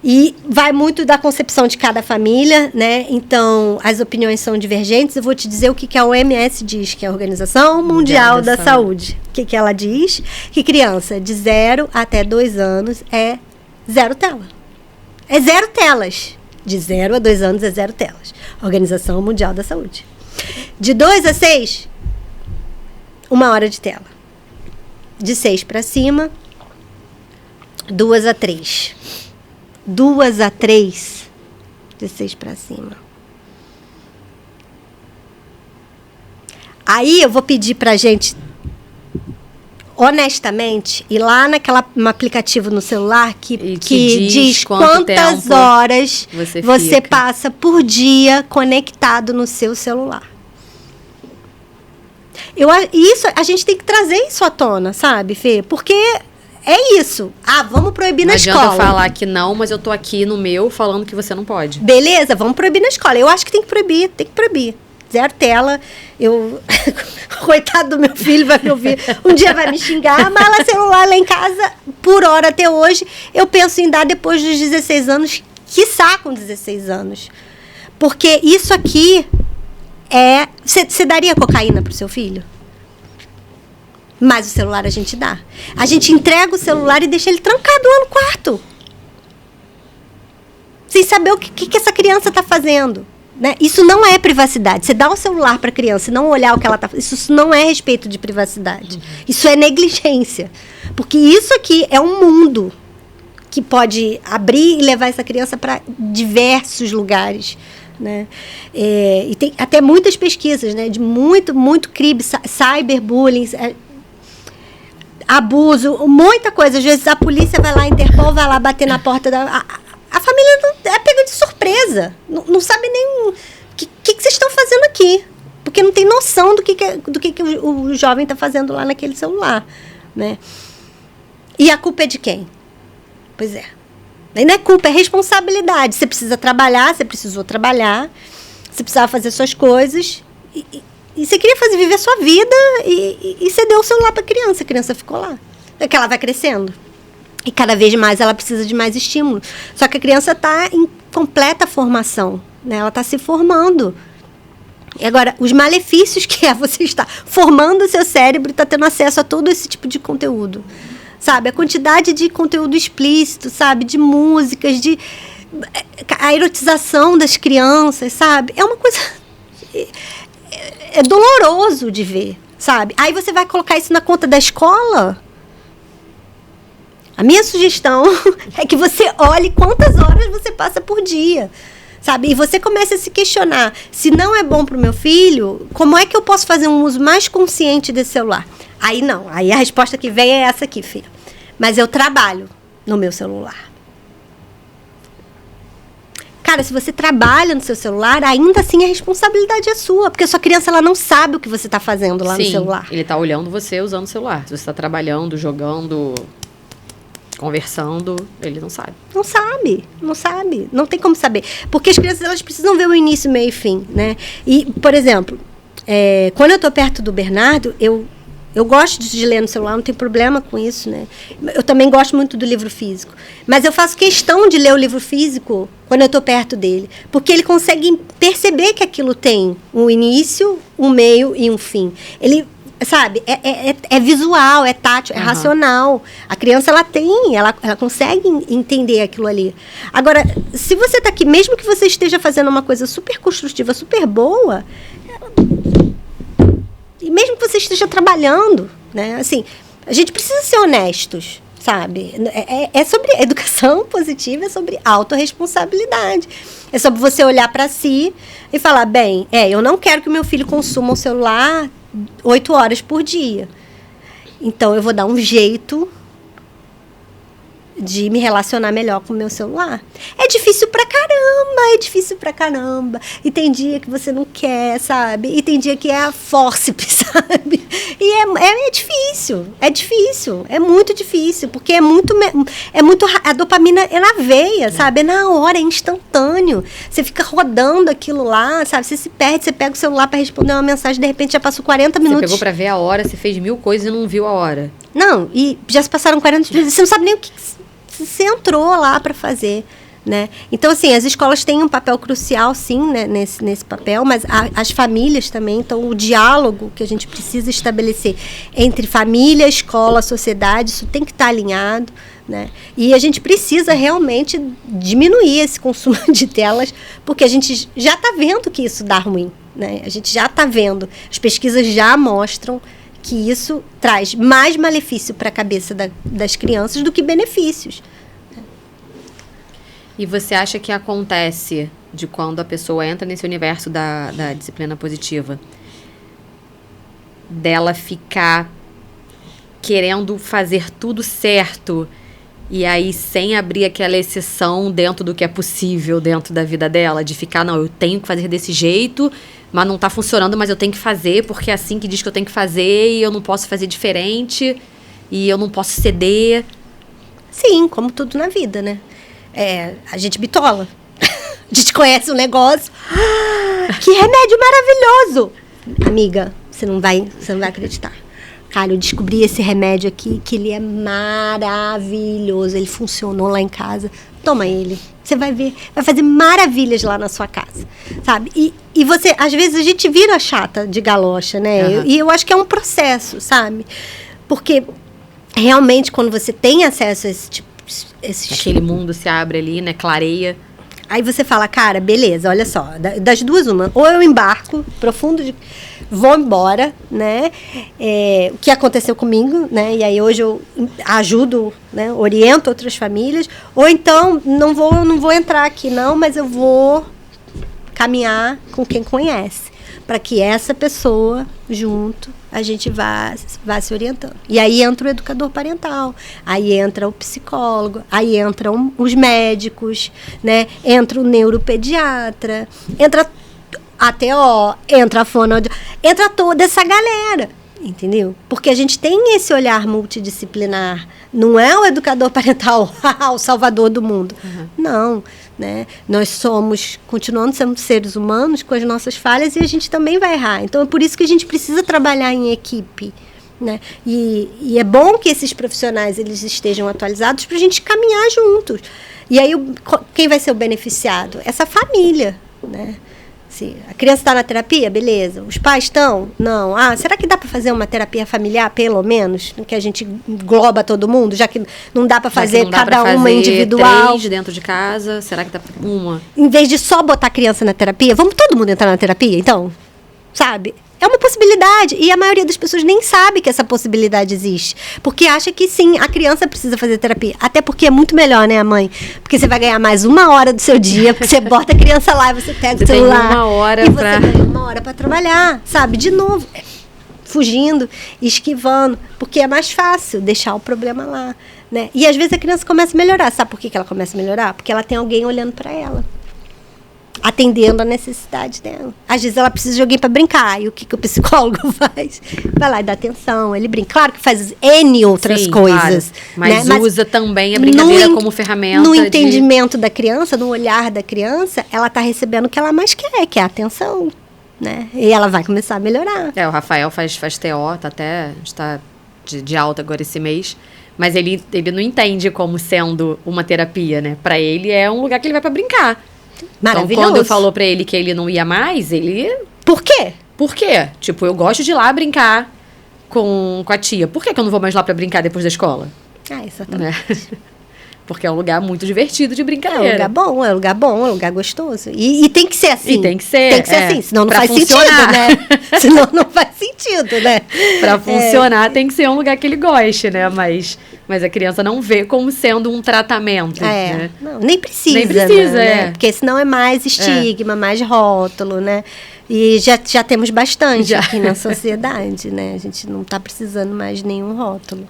E vai muito da concepção de cada família, né? Então, as opiniões são divergentes. Eu vou te dizer o que a OMS diz, que é a Organização Mundial da Saúde. O que ela diz? Que criança de 0 até 2 anos é 0 tela. É 0 telas. De 0 a 2 anos é 0 telas. Organização Mundial da Saúde. De 2 a 6, 1 hora de tela. De 6 para cima, 2 a 3. 2 a 3, de 6 para cima. Aí eu vou pedir pra gente, honestamente, ir lá no aplicativo no celular que diz quantas horas você passa por dia conectado no seu celular. A gente tem que trazer isso à tona, sabe, Fê? Porque é isso. Vamos proibir na escola. Não adianta falar que não, mas eu tô aqui no meu falando que você não pode. Beleza, vamos proibir na escola. Eu acho que tem que proibir. 0 tela. Coitado do meu filho, vai me ouvir. Um dia vai me xingar, mas lá celular lá em casa, por hora até hoje, eu penso em dar depois dos 16 anos, quiçá com 16 anos. Porque isso aqui é... Você daria cocaína pro seu filho? Mas o celular a gente dá. A gente entrega o celular e deixa ele trancado lá no quarto. Sem saber o que essa criança está fazendo. Né? Isso não é privacidade. Você dá o celular para a criança e não olhar o que ela está fazendo. Isso não é respeito de privacidade. Isso é negligência. Porque isso aqui é um mundo que pode abrir e levar essa criança para diversos lugares. Né? E tem até muitas pesquisas, né, de muito crime, cyberbullying, abuso, muita coisa. Às vezes a polícia vai lá, a Interpol vai lá bater na porta da... A família é pega de surpresa. Não sabe nem o que vocês estão fazendo aqui. Porque não tem noção do que o jovem está fazendo lá naquele celular. Né? E a culpa é de quem? Pois é. Não é culpa, é responsabilidade. Você precisa trabalhar, você precisou trabalhar, você precisava fazer suas coisas, e você queria viver sua vida, e você deu o celular para a criança ficou lá. É que ela vai crescendo. E cada vez mais ela precisa de mais estímulo. Só que a criança está em completa formação, né? Ela está se formando. E agora, os malefícios que é você estar formando o seu cérebro e está tendo acesso a todo esse tipo de conteúdo. Sabe? A quantidade de conteúdo explícito, sabe? De músicas, a erotização das crianças, sabe? É uma coisa... É doloroso de ver, sabe? Aí você vai colocar isso na conta da escola... A minha sugestão é que você olhe quantas horas você passa por dia, sabe? E você comece a se questionar, se não é bom para o meu filho, como é que eu posso fazer um uso mais consciente desse celular? Aí não, aí a resposta que vem é essa aqui, filho. Mas eu trabalho no meu celular. Cara, se você trabalha no seu celular, ainda assim a responsabilidade é sua, porque a sua criança ela não sabe o que você está fazendo lá no celular. Ele está olhando você usando o celular. Se você está trabalhando, jogando... conversando, ele não sabe. Não sabe. Não tem como saber. Porque as crianças, elas precisam ver o início, meio e fim, né? E, por exemplo, quando eu estou perto do Bernardo, eu gosto de ler no celular, não tem problema com isso, né? Eu também gosto muito do livro físico. Mas eu faço questão de ler o livro físico quando eu estou perto dele. Porque ele consegue perceber que aquilo tem um início, um meio e um fim. Ele sabe, é visual, é tátil, é racional. A criança, ela consegue entender aquilo ali. Agora, se você está aqui, mesmo que você esteja fazendo uma coisa super construtiva, super boa, e mesmo que você esteja trabalhando, né, assim, a gente precisa ser honestos, sabe? É sobre educação positiva, é sobre autorresponsabilidade. É sobre você olhar para si e falar, bem, eu não quero que o meu filho consuma o celular 8 horas por dia. Então, eu vou dar um jeito de me relacionar melhor com o meu celular. É difícil pra caramba. E tem dia que você não quer, sabe? E tem dia que é a fórceps, sabe? E é difícil. É muito difícil. Porque é muito a dopamina é na veia, sabe? É na hora, é instantâneo. Você fica rodando aquilo lá, sabe? Você se perde, você pega o celular para responder uma mensagem, de repente já passou 40 minutos. Você pegou pra ver a hora, você fez 1000 coisas e não viu a hora. Não, e já se passaram 40 minutos. Você não sabe nem o que você entrou lá para fazer, né? Então, assim, as escolas têm um papel crucial, sim, né, nesse papel, mas as famílias também. Então, o diálogo que a gente precisa estabelecer entre família, escola, sociedade, isso tem que estar alinhado, né? E a gente precisa realmente diminuir esse consumo de telas, porque a gente já está vendo que isso dá ruim, né? A gente já está vendo, as pesquisas já mostram que isso traz mais malefício para a cabeça das crianças do que benefícios. E você acha que acontece de quando a pessoa entra nesse universo da disciplina positiva, dela ficar querendo fazer tudo certo e aí sem abrir aquela exceção dentro do que é possível dentro da vida dela, de ficar, não, eu tenho que fazer desse jeito, mas não tá funcionando, mas eu tenho que fazer porque é assim que diz que eu tenho que fazer e eu não posso fazer diferente e eu não posso ceder? Sim, como tudo na vida, né? A gente bitola. A gente conhece um negócio. Que remédio maravilhoso! Amiga, você não vai acreditar. Cara, eu descobri esse remédio aqui, que ele é maravilhoso. Ele funcionou lá em casa. Toma ele. Você vai ver, vai fazer maravilhas lá na sua casa, sabe? E você, às vezes, a gente vira chata de galocha, né? E eu acho que é um processo, sabe? Porque, realmente, quando você tem acesso a esse tipo... Aquele mundo se abre ali, né? Clareia. Aí você fala, cara, beleza, olha só, das duas uma. Ou eu embarco, vou embora, né? O que aconteceu comigo, né? E aí hoje eu ajudo, né? Oriento outras famílias. Ou então, não vou entrar aqui não, mas eu vou caminhar com quem conhece. Para que essa pessoa, junto, a gente vá se orientando. E aí entra o educador parental, aí entra o psicólogo, aí entram os médicos, né? Entra o neuropediatra, entra a TO, entra a fonoaudióloga, entra toda essa galera, entendeu? Porque a gente tem esse olhar multidisciplinar. Não é o educador parental, o salvador do mundo. Não. Né? Nós continuamos sendo seres humanos com as nossas falhas e a gente também vai errar. Então, é por isso que a gente precisa trabalhar em equipe, né? E é bom que esses profissionais eles estejam atualizados para a gente caminhar juntos. E aí, quem vai ser o beneficiado? Essa família, né? Se a criança está na terapia, beleza. Os pais estão? Não. Será que dá para fazer uma terapia familiar, pelo menos? Que a gente engloba todo mundo, já que não dá para fazer cada uma individual. 3 dentro de casa, será que dá para uma? Em vez de só botar a criança na terapia, vamos todo mundo entrar na terapia, então? Sabe? É uma possibilidade. E a maioria das pessoas nem sabe que essa possibilidade existe. Porque acha que sim, a criança precisa fazer terapia. Até porque é muito melhor, né, mãe? Porque você vai ganhar mais 1 hora do seu dia, porque você bota a criança lá e você pega o celular. Tem 1 hora e você ganha 1 hora para trabalhar, sabe? De novo, fugindo, esquivando. Porque é mais fácil deixar o problema lá, né? E às vezes a criança começa a melhorar. Sabe por que ela começa a melhorar? Porque ela tem alguém olhando para ela, atendendo a necessidade dela. Às vezes ela precisa de alguém para brincar. E o que o psicólogo faz? Vai lá e dá atenção, ele brinca. Claro que faz N outras coisas. Claro. Mas usa também a brincadeira como ferramenta. No entendimento da criança, no olhar da criança, ela está recebendo o que ela mais quer, que é a atenção. Né? E ela vai começar a melhorar. O Rafael faz TO, está de alta agora esse mês. Mas ele não entende como sendo uma terapia, né? Para ele é um lugar que ele vai para brincar. Maravilhoso. Então, quando eu falou pra ele que ele não ia mais, ele... Por quê? Por quê? Tipo, eu gosto de ir lá brincar, com a tia, por que eu não vou mais lá para brincar depois da escola? Exatamente. Né? Porque é um lugar muito divertido de brincadeira. É um lugar bom, é um lugar gostoso. E tem que ser assim. E tem que ser assim, senão não faz funcionar. sentido, né? Senão não faz sentido, né? Pra funcionar tem que ser um lugar que ele goste, né? Mas a criança não vê como sendo um tratamento. Né? Não, nem precisa. Nem precisa, né? Porque senão é mais estigma, mais rótulo, né? E já temos bastante aqui na sociedade, né? A gente não está precisando mais de nenhum rótulo.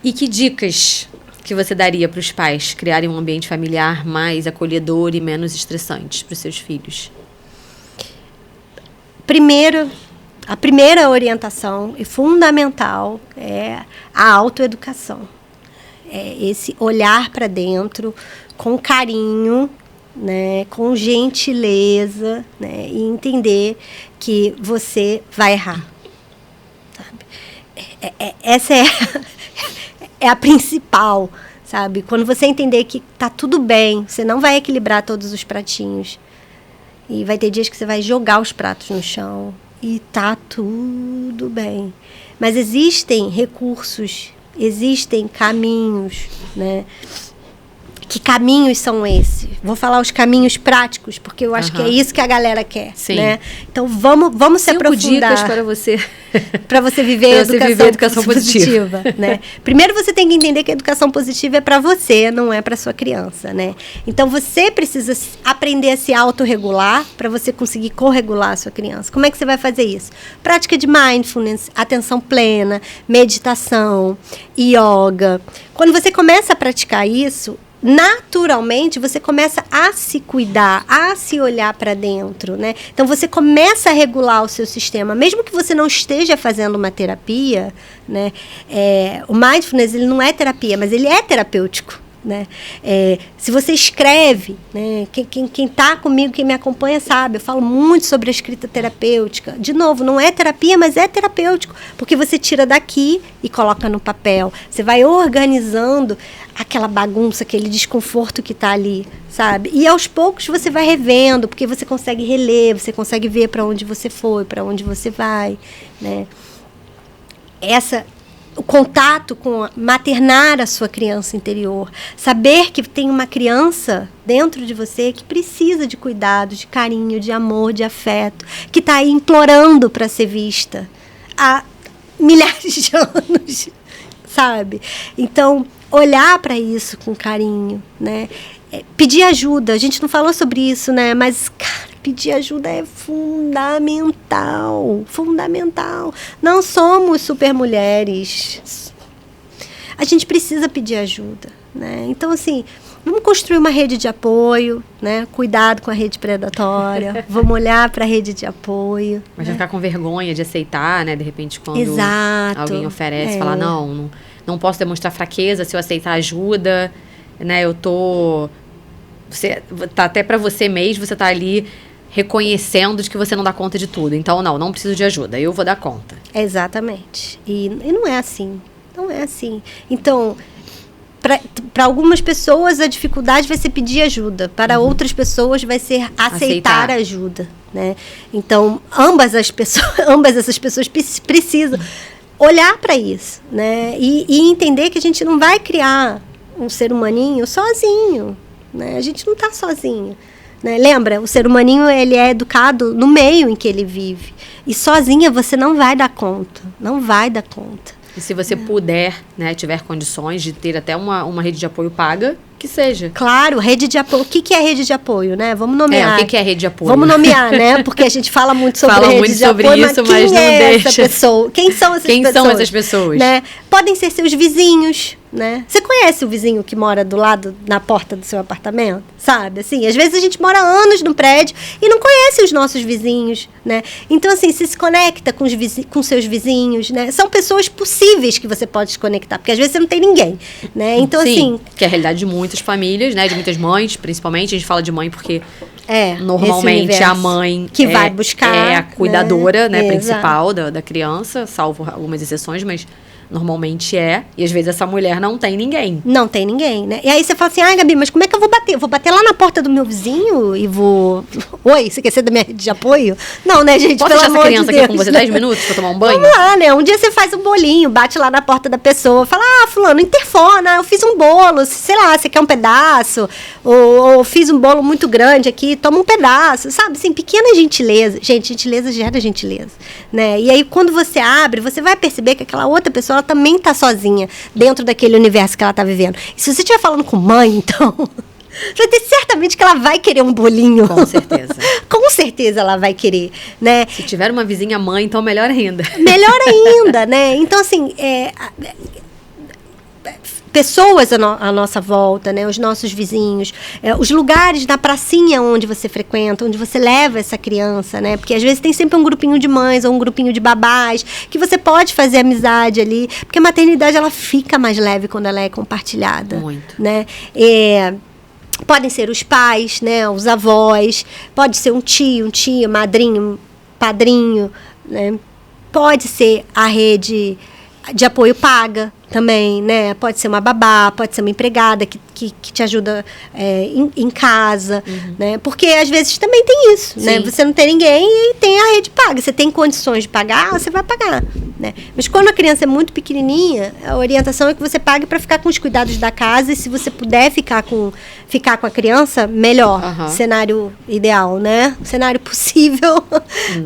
E que dicas que você daria para os pais criarem um ambiente familiar mais acolhedor e menos estressante para os seus filhos? A primeira orientação e fundamental é a autoeducação. É esse olhar para dentro com carinho, né, com gentileza, né, e entender que você vai errar. Sabe? Essa é a principal, sabe? Quando você entender que tá tudo bem, você não vai equilibrar todos os pratinhos. E vai ter dias que você vai jogar os pratos no chão. E tá tudo bem. Mas existem recursos, existem caminhos, né? Que caminhos são esses? Vou falar os caminhos práticos, porque eu acho que é isso que a galera quer. Sim. Né? Então, vamos se aprofundar. 5 dicas para você... para você viver a educação positiva. Né? Primeiro, você tem que entender que a educação positiva é para você, não é para sua criança. Né? Então, você precisa aprender a se autorregular para você conseguir corregular a sua criança. Como é que você vai fazer isso? Prática de mindfulness, atenção plena, meditação, yoga. Quando você começa a praticar isso, naturalmente você começa a se cuidar, a se olhar para dentro, né? Então você começa a regular o seu sistema, mesmo que você não esteja fazendo uma terapia, né? O mindfulness, ele não é terapia, mas ele é terapêutico, né? Se você escreve, né? Quem está comigo, quem me acompanha sabe, eu falo muito sobre a escrita terapêutica. De novo, não é terapia, mas é terapêutico, porque você tira daqui e coloca no papel. Você vai organizando aquela bagunça, aquele desconforto que está ali, sabe? E aos poucos você vai revendo, porque você consegue reler, você consegue ver para onde você foi, para onde você vai, né? O contato com maternar a sua criança interior, saber que tem uma criança dentro de você que precisa de cuidado, de carinho, de amor, de afeto, que está aí implorando para ser vista há milhares de anos, sabe? Então, olhar para isso com carinho, né? Pedir ajuda, a gente não falou sobre isso, né? Mas, cara, pedir ajuda é fundamental. Não somos super mulheres. A gente precisa pedir ajuda, né? Então, assim, vamos construir uma rede de apoio, né? Cuidado com a rede predatória. Vamos olhar para a rede de apoio. Mas vai ficar com vergonha de aceitar, né? De repente, quando alguém oferece, falar, não posso demonstrar fraqueza se eu aceitar ajuda, né? Você tá até para você mesmo, você tá ali reconhecendo de que você não dá conta de tudo. Então, não preciso de ajuda, eu vou dar conta. Exatamente. E não é assim. Não é assim. Então, para algumas pessoas, a dificuldade vai ser pedir ajuda. Para outras pessoas, vai ser aceitar ajuda. Né? Então, ambas essas pessoas precisam olhar para isso. Né? E entender que a gente não vai criar um ser humaninho sozinho. Né? A gente não está sozinho. Né? Lembra, o ser humaninho ele é educado no meio em que ele vive. E sozinha você não vai dar conta. Não vai dar conta. E se você puder, né, tiver condições de ter até uma rede de apoio paga, que seja. Claro, rede de apoio. O que é rede de apoio, né? Vamos nomear. O que é rede de apoio? Vamos nomear, né? Porque a gente fala muito sobre rede de apoio, mas quem é essa pessoa? Quem são essas pessoas? Né? Podem ser seus vizinhos, né? Você conhece o vizinho que mora do lado, na porta do seu apartamento? Sabe? Assim, às vezes a gente mora anos no prédio e não conhece os nossos vizinhos, né? Então, assim, se conecta com seus vizinhos, né? São pessoas possíveis que você pode se conectar, porque às vezes você não tem ninguém, né? Então, sim, assim... que é a realidade de muitas famílias, né? De muitas mães, principalmente. A gente fala de mãe porque normalmente a mãe que vai buscar, é a cuidadora, né? Principal da criança, salvo algumas exceções, mas normalmente e às vezes essa mulher não tem ninguém. Não tem ninguém, né? E aí você fala assim, ai, Gabi, mas como é que eu vou bater? Eu vou bater lá na porta do meu vizinho e vou... Oi, você quer ser da minha rede de apoio? Não, né, gente? Posso Pelo deixar essa amor criança de Deus, aqui com você né? 10 minutos pra tomar um banho? Vamos lá, né? Um dia você faz um bolinho, bate lá na porta da pessoa, fala, fulano, interfona, eu fiz um bolo, sei lá, você quer um pedaço? Ou fiz um bolo muito grande aqui, toma um pedaço, sabe? Assim, pequena gentileza. Gente, gentileza gera gentileza, né? E aí, quando você abre, você vai perceber que aquela outra pessoa, ela também tá sozinha dentro daquele universo que ela tá vivendo. E se você estiver falando com mãe, então... vai ter certamente que ela vai querer um bolinho. Com certeza. Com certeza ela vai querer, né? Se tiver uma vizinha mãe, então melhor ainda. Melhor ainda, né? Então, assim, pessoas à nossa volta, né? Os nossos vizinhos, os lugares na pracinha onde você frequenta, onde você leva essa criança, né? Porque às vezes tem sempre um grupinho de mães ou um grupinho de babás que você pode fazer amizade ali, porque a maternidade ela fica mais leve quando ela é compartilhada. Muito. Né? Podem ser os pais, né? Os avós, pode ser um tio, madrinho, padrinho, né? Pode ser a rede de apoio paga também, né? Pode ser uma babá, pode ser uma empregada que te ajuda em casa, né? Porque às vezes também tem isso, né? Você não tem ninguém e tem a rede paga. Você tem condições de pagar, você vai pagar, né? Mas quando a criança é muito pequenininha, a orientação é que você pague para ficar com os cuidados da casa e se você puder ficar com a criança, melhor. Cenário ideal, né? Cenário possível,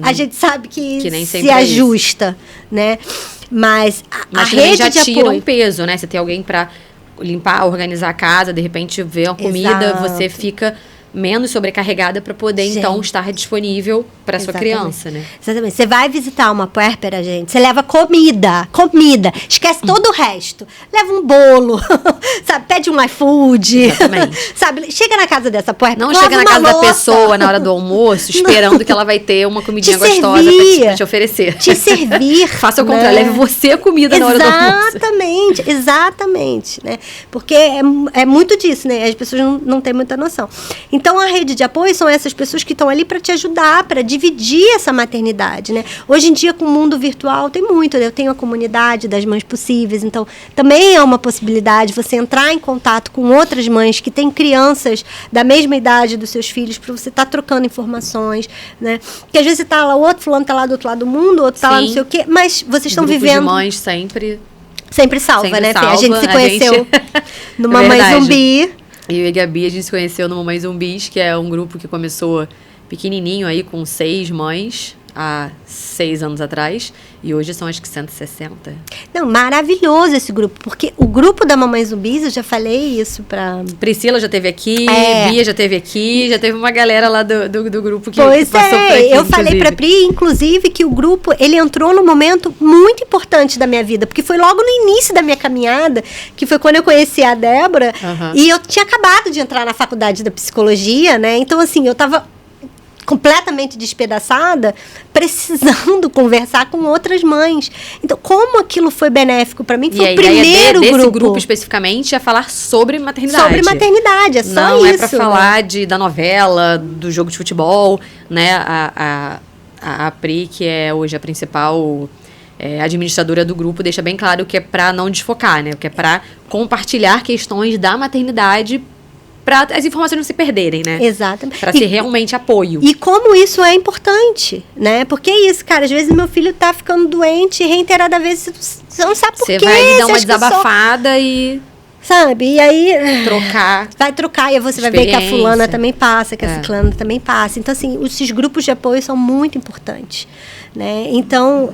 a gente sabe que nem se ajusta, né? Mas a rede já de tira apoio... um peso, né? Você tem alguém para limpar, organizar a casa, de repente ver uma comida, Exato. você fica menos sobrecarregada para poder, então, estar disponível para sua criança, né? Exatamente. Você vai visitar uma puérpera, gente, você leva comida, esquece todo o resto. Leva um bolo, sabe? Pede um iFood. Exatamente. Sabe? Chega na casa dessa puérpera, não chega na casa da pessoa na hora do almoço, esperando que ela vai ter uma comidinha gostosa pra te oferecer. Te servir. Faça o contrário, leve você a comida na hora do almoço. Exatamente, né? Porque é muito disso, né? As pessoas não têm muita noção. Então, a rede de apoio são essas pessoas que estão ali para te ajudar, para dividir essa maternidade, né? Hoje em dia, com o mundo virtual, tem muito, né? Eu tenho a comunidade das mães possíveis, então também é uma possibilidade você entrar em contato com outras mães que têm crianças da mesma idade dos seus filhos, para você estar trocando informações, né? Porque às vezes você tá lá, o outro fulano tá lá do outro lado do mundo, o outro tá lá não sei o quê, mas vocês estão vivendo... de mães sempre salva, né, Fê? A salva, gente se conheceu no Mamãe Verdade. Zumbi. Eu e a Gabi, a gente se conheceu no Mamães Zumbis, que é um grupo que começou pequenininho aí, com 6 mães, há 6 anos atrás. E hoje são acho que 160. Não, maravilhoso esse grupo, porque o grupo da Mamãe Zumbis, eu já falei isso pra... Priscila já teve aqui, Bia já teve aqui, já teve uma galera lá do grupo que pois passou por aqui, eu falei pra Pri, inclusive, que o grupo, ele entrou num momento muito importante da minha vida, porque foi logo no início da minha caminhada, que foi quando eu conheci a Débora, e eu tinha acabado de entrar na faculdade da psicologia, né? Então, assim, eu tava completamente despedaçada, precisando conversar com outras mães. Então, como aquilo foi benéfico para mim, foi o primeiro desse grupo especificamente é falar sobre maternidade. Sobre maternidade, é só não isso. Não é para falar da novela, do jogo de futebol, né? A Pri, que é hoje a principal administradora do grupo, deixa bem claro que é para não desfocar, né? Que é para compartilhar questões da maternidade para as informações não se perderem, né? Exatamente. Para ser realmente apoio. E como isso é importante, né? Porque é isso, cara. Às vezes meu filho tá ficando doente reiteradas vezes, você não sabe por quê. Você vai dar uma desabafada e... Sabe? E aí... Trocar. Vai trocar e aí você vai ver que a fulana também passa, que a ciclana também passa. Então, assim, esses grupos de apoio são muito importantes, né? Então,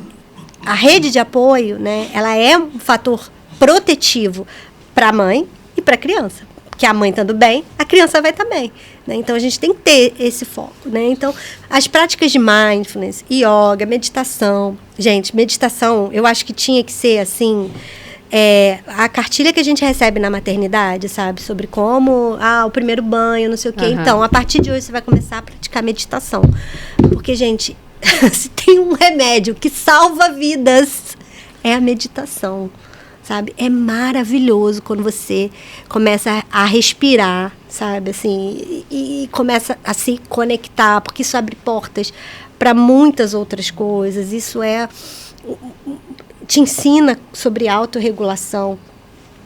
a rede de apoio, né? Ela é um fator protetivo para a mãe e para a criança. Que a mãe estando bem, a criança vai estar bem, né? Então, a gente tem que ter esse foco, né? Então, as práticas de mindfulness, yoga, meditação. Gente, meditação, eu acho que tinha que ser, assim... a cartilha que a gente recebe na maternidade, sabe? Sobre como, o primeiro banho, não sei o quê. Então, a partir de hoje, você vai começar a praticar meditação. Porque, gente, se tem um remédio que salva vidas, é a meditação. Sabe? É maravilhoso quando você começa a respirar, sabe? Assim, e começa a se conectar, porque isso abre portas para muitas outras coisas. Isso te ensina sobre autorregulação.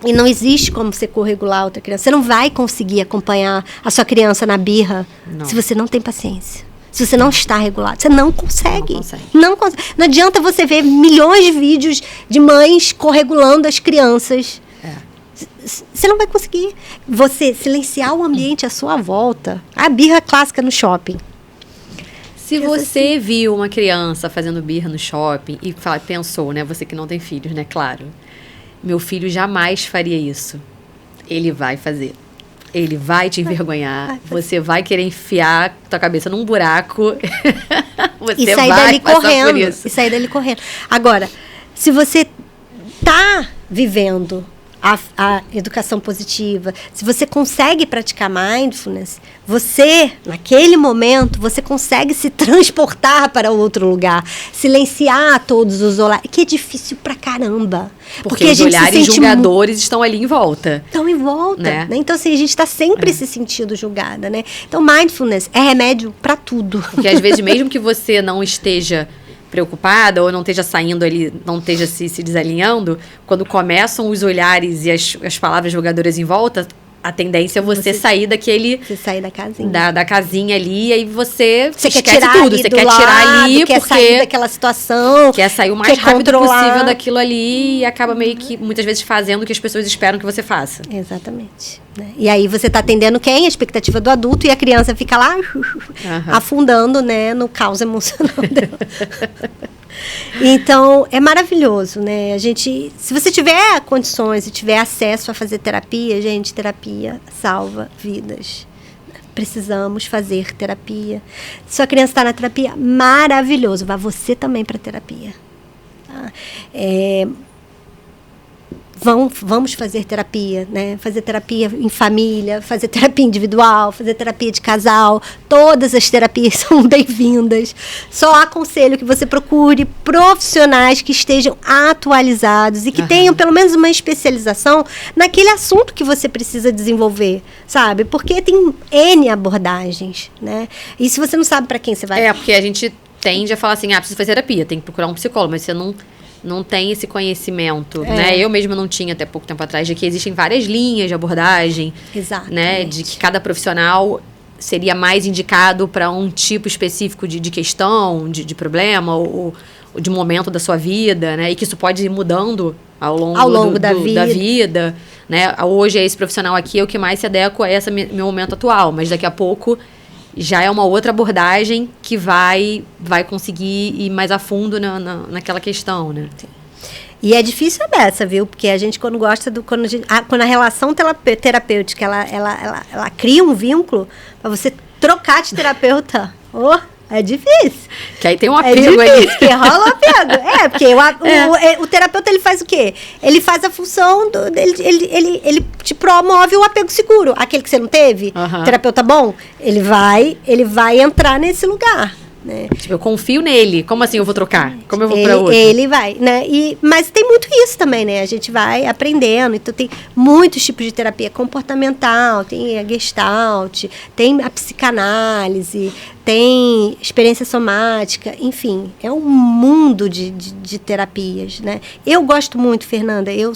E não existe como você corregular outra criança. Você não vai conseguir acompanhar a sua criança na birra se você não tem paciência. Se você não está regulado. Você não consegue. Não consegue. Não adianta você ver milhões de vídeos de mães corregulando as crianças. Você não vai conseguir. Você silenciar o ambiente à sua volta. A birra clássica no shopping. Se você viu uma criança fazendo birra no shopping e pensou, né? Você que não tem filhos, né? Claro. Meu filho jamais faria isso. Ele vai fazer. Ele vai te envergonhar. Você vai querer enfiar tua cabeça num buraco. Você vai dali passar correndo. por isso. E sair dali correndo. Agora, se você tá vivendo a educação positiva, se você consegue praticar mindfulness, você, naquele momento, você consegue se transportar para outro lugar, silenciar todos os olhares, que é difícil pra caramba. Porque os olhares julgadores estão ali em volta. Estão em volta, né? Então, assim, a gente está sempre se sentindo julgada, né? Então, mindfulness é remédio para tudo. Porque, às vezes, mesmo que você não esteja preocupada ou não esteja saindo ali, não esteja se desalinhando, quando começam os olhares e as palavras julgadoras em volta, a tendência é você sair daquele... Você sair da casinha. Da casinha ali, e aí você quer tirar tudo. Você quer tirar ali, quer sair daquela situação. Quer sair o mais rápido possível daquilo ali e acaba meio que, muitas vezes, fazendo o que as pessoas esperam que você faça. Exatamente. Né? E aí você está atendendo quem? A expectativa do adulto, e a criança fica lá afundando, né, no caos emocional dela. Então, é maravilhoso, né? A gente, se você tiver condições e tiver acesso a fazer terapia, gente, terapia salva vidas. Precisamos fazer terapia. Se sua criança está na terapia, maravilhoso. Vá você também para terapia. Tá? Vamos fazer terapia, né? Fazer terapia em família, fazer terapia individual, fazer terapia de casal. Todas as terapias são bem-vindas. Só aconselho que você procure profissionais que estejam atualizados e que tenham pelo menos uma especialização naquele assunto que você precisa desenvolver, sabe? Porque tem N abordagens, né? E se você não sabe para quem você vai... Porque a gente tende a falar assim, preciso fazer terapia, tem que procurar um psicólogo, mas você não tem esse conhecimento, né? Eu mesma não tinha até pouco tempo atrás, de que existem várias linhas de abordagem, né? De que cada profissional seria mais indicado para um tipo específico de questão, de problema, ou de momento da sua vida, né? E que isso pode ir mudando ao longo da vida, né? Hoje, esse profissional aqui é o que mais se adequa a esse meu momento atual, mas daqui a pouco já é uma outra abordagem que vai conseguir ir mais a fundo naquela questão, né? Sim. E é difícil dessa, viu? Porque a gente, quando gosta quando a relação terapêutica, ela cria um vínculo, para você trocar de terapeuta, é difícil. Que aí tem um apego aí. Que rola um apego. Porque o terapeuta, ele faz o quê? Ele faz a função, ele te promove o apego seguro. Aquele que você não teve, terapeuta bom, ele vai entrar nesse lugar. Né? Tipo, eu confio nele. Como assim eu vou trocar? Como eu vou para outro? Ele vai, né? Mas tem muito isso também, né? A gente vai aprendendo. Então, tem muitos tipos de terapia comportamental, tem a Gestalt, tem a psicanálise, tem experiência somática, enfim. É um mundo de terapias, né? Eu gosto muito, Fernanda, eu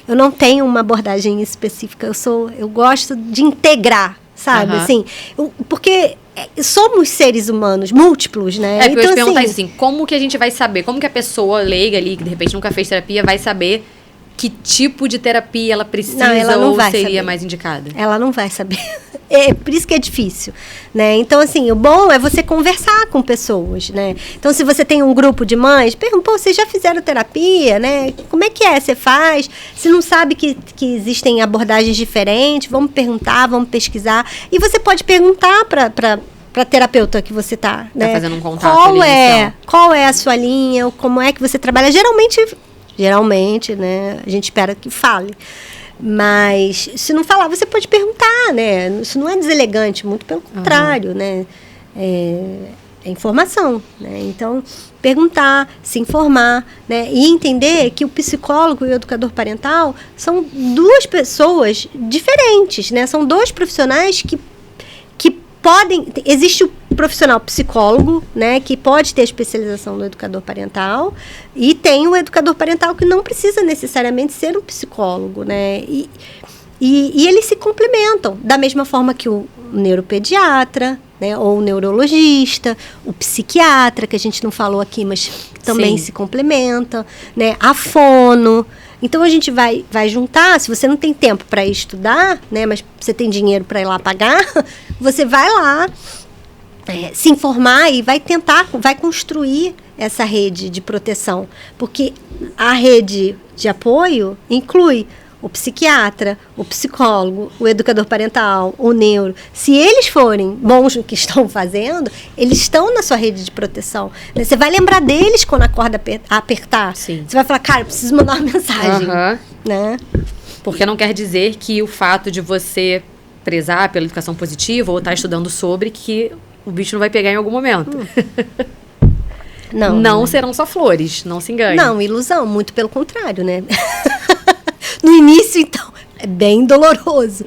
não tenho uma abordagem específica. Eu gosto de integrar, sabe? Assim, porque somos seres humanos múltiplos, né? Porque eu te perguntar assim, como que a gente vai saber? Como que a pessoa leiga ali, que de repente nunca fez terapia, vai saber que tipo de terapia ela precisa ou seria mais indicada? Ela não vai saber. É por isso que é difícil, né? Então, assim, o bom é você conversar com pessoas, né? Então, se você tem um grupo de mães, pergunta, vocês já fizeram terapia, né? Como é que é? Você faz? Se não sabe que existem abordagens diferentes, vamos perguntar, vamos pesquisar. E você pode perguntar para terapeuta que você está, né? Fazendo um contato Qual é a sua linha? Como é que você trabalha? Geralmente, né? A gente espera que fale. Mas, se não falar, você pode perguntar, né? Isso não é deselegante, muito pelo contrário, né? É informação, né? Então, perguntar, se informar, né? E entender que o psicólogo e o educador parental são duas pessoas diferentes, né? São dois profissionais que existe o profissional psicólogo, né, que pode ter a especialização do educador parental, e tem o educador parental que não precisa necessariamente ser um psicólogo, né, e eles se complementam, da mesma forma que o neuropediatra, né, ou o neurologista, o psiquiatra, que a gente não falou aqui, mas também se complementa, né, a fono. Então, a gente vai juntar, se você não tem tempo para ir estudar, né, mas você tem dinheiro para ir lá pagar, você vai lá se informar e vai construir essa rede de proteção. Porque a rede de apoio inclui o psiquiatra, o psicólogo, o educador parental, o neuro. Se eles forem bons no que estão fazendo, eles estão na sua rede de proteção. Você vai lembrar deles quando a corda apertar. Sim. Você vai falar, cara, eu preciso mandar uma mensagem. Né? Porque não quer dizer que o fato de você prezar pela educação positiva ou estar estudando sobre, que o bicho não vai pegar em algum momento. Não serão só flores, não se engane. Não, ilusão, muito pelo contrário, né? No início, então, é bem doloroso.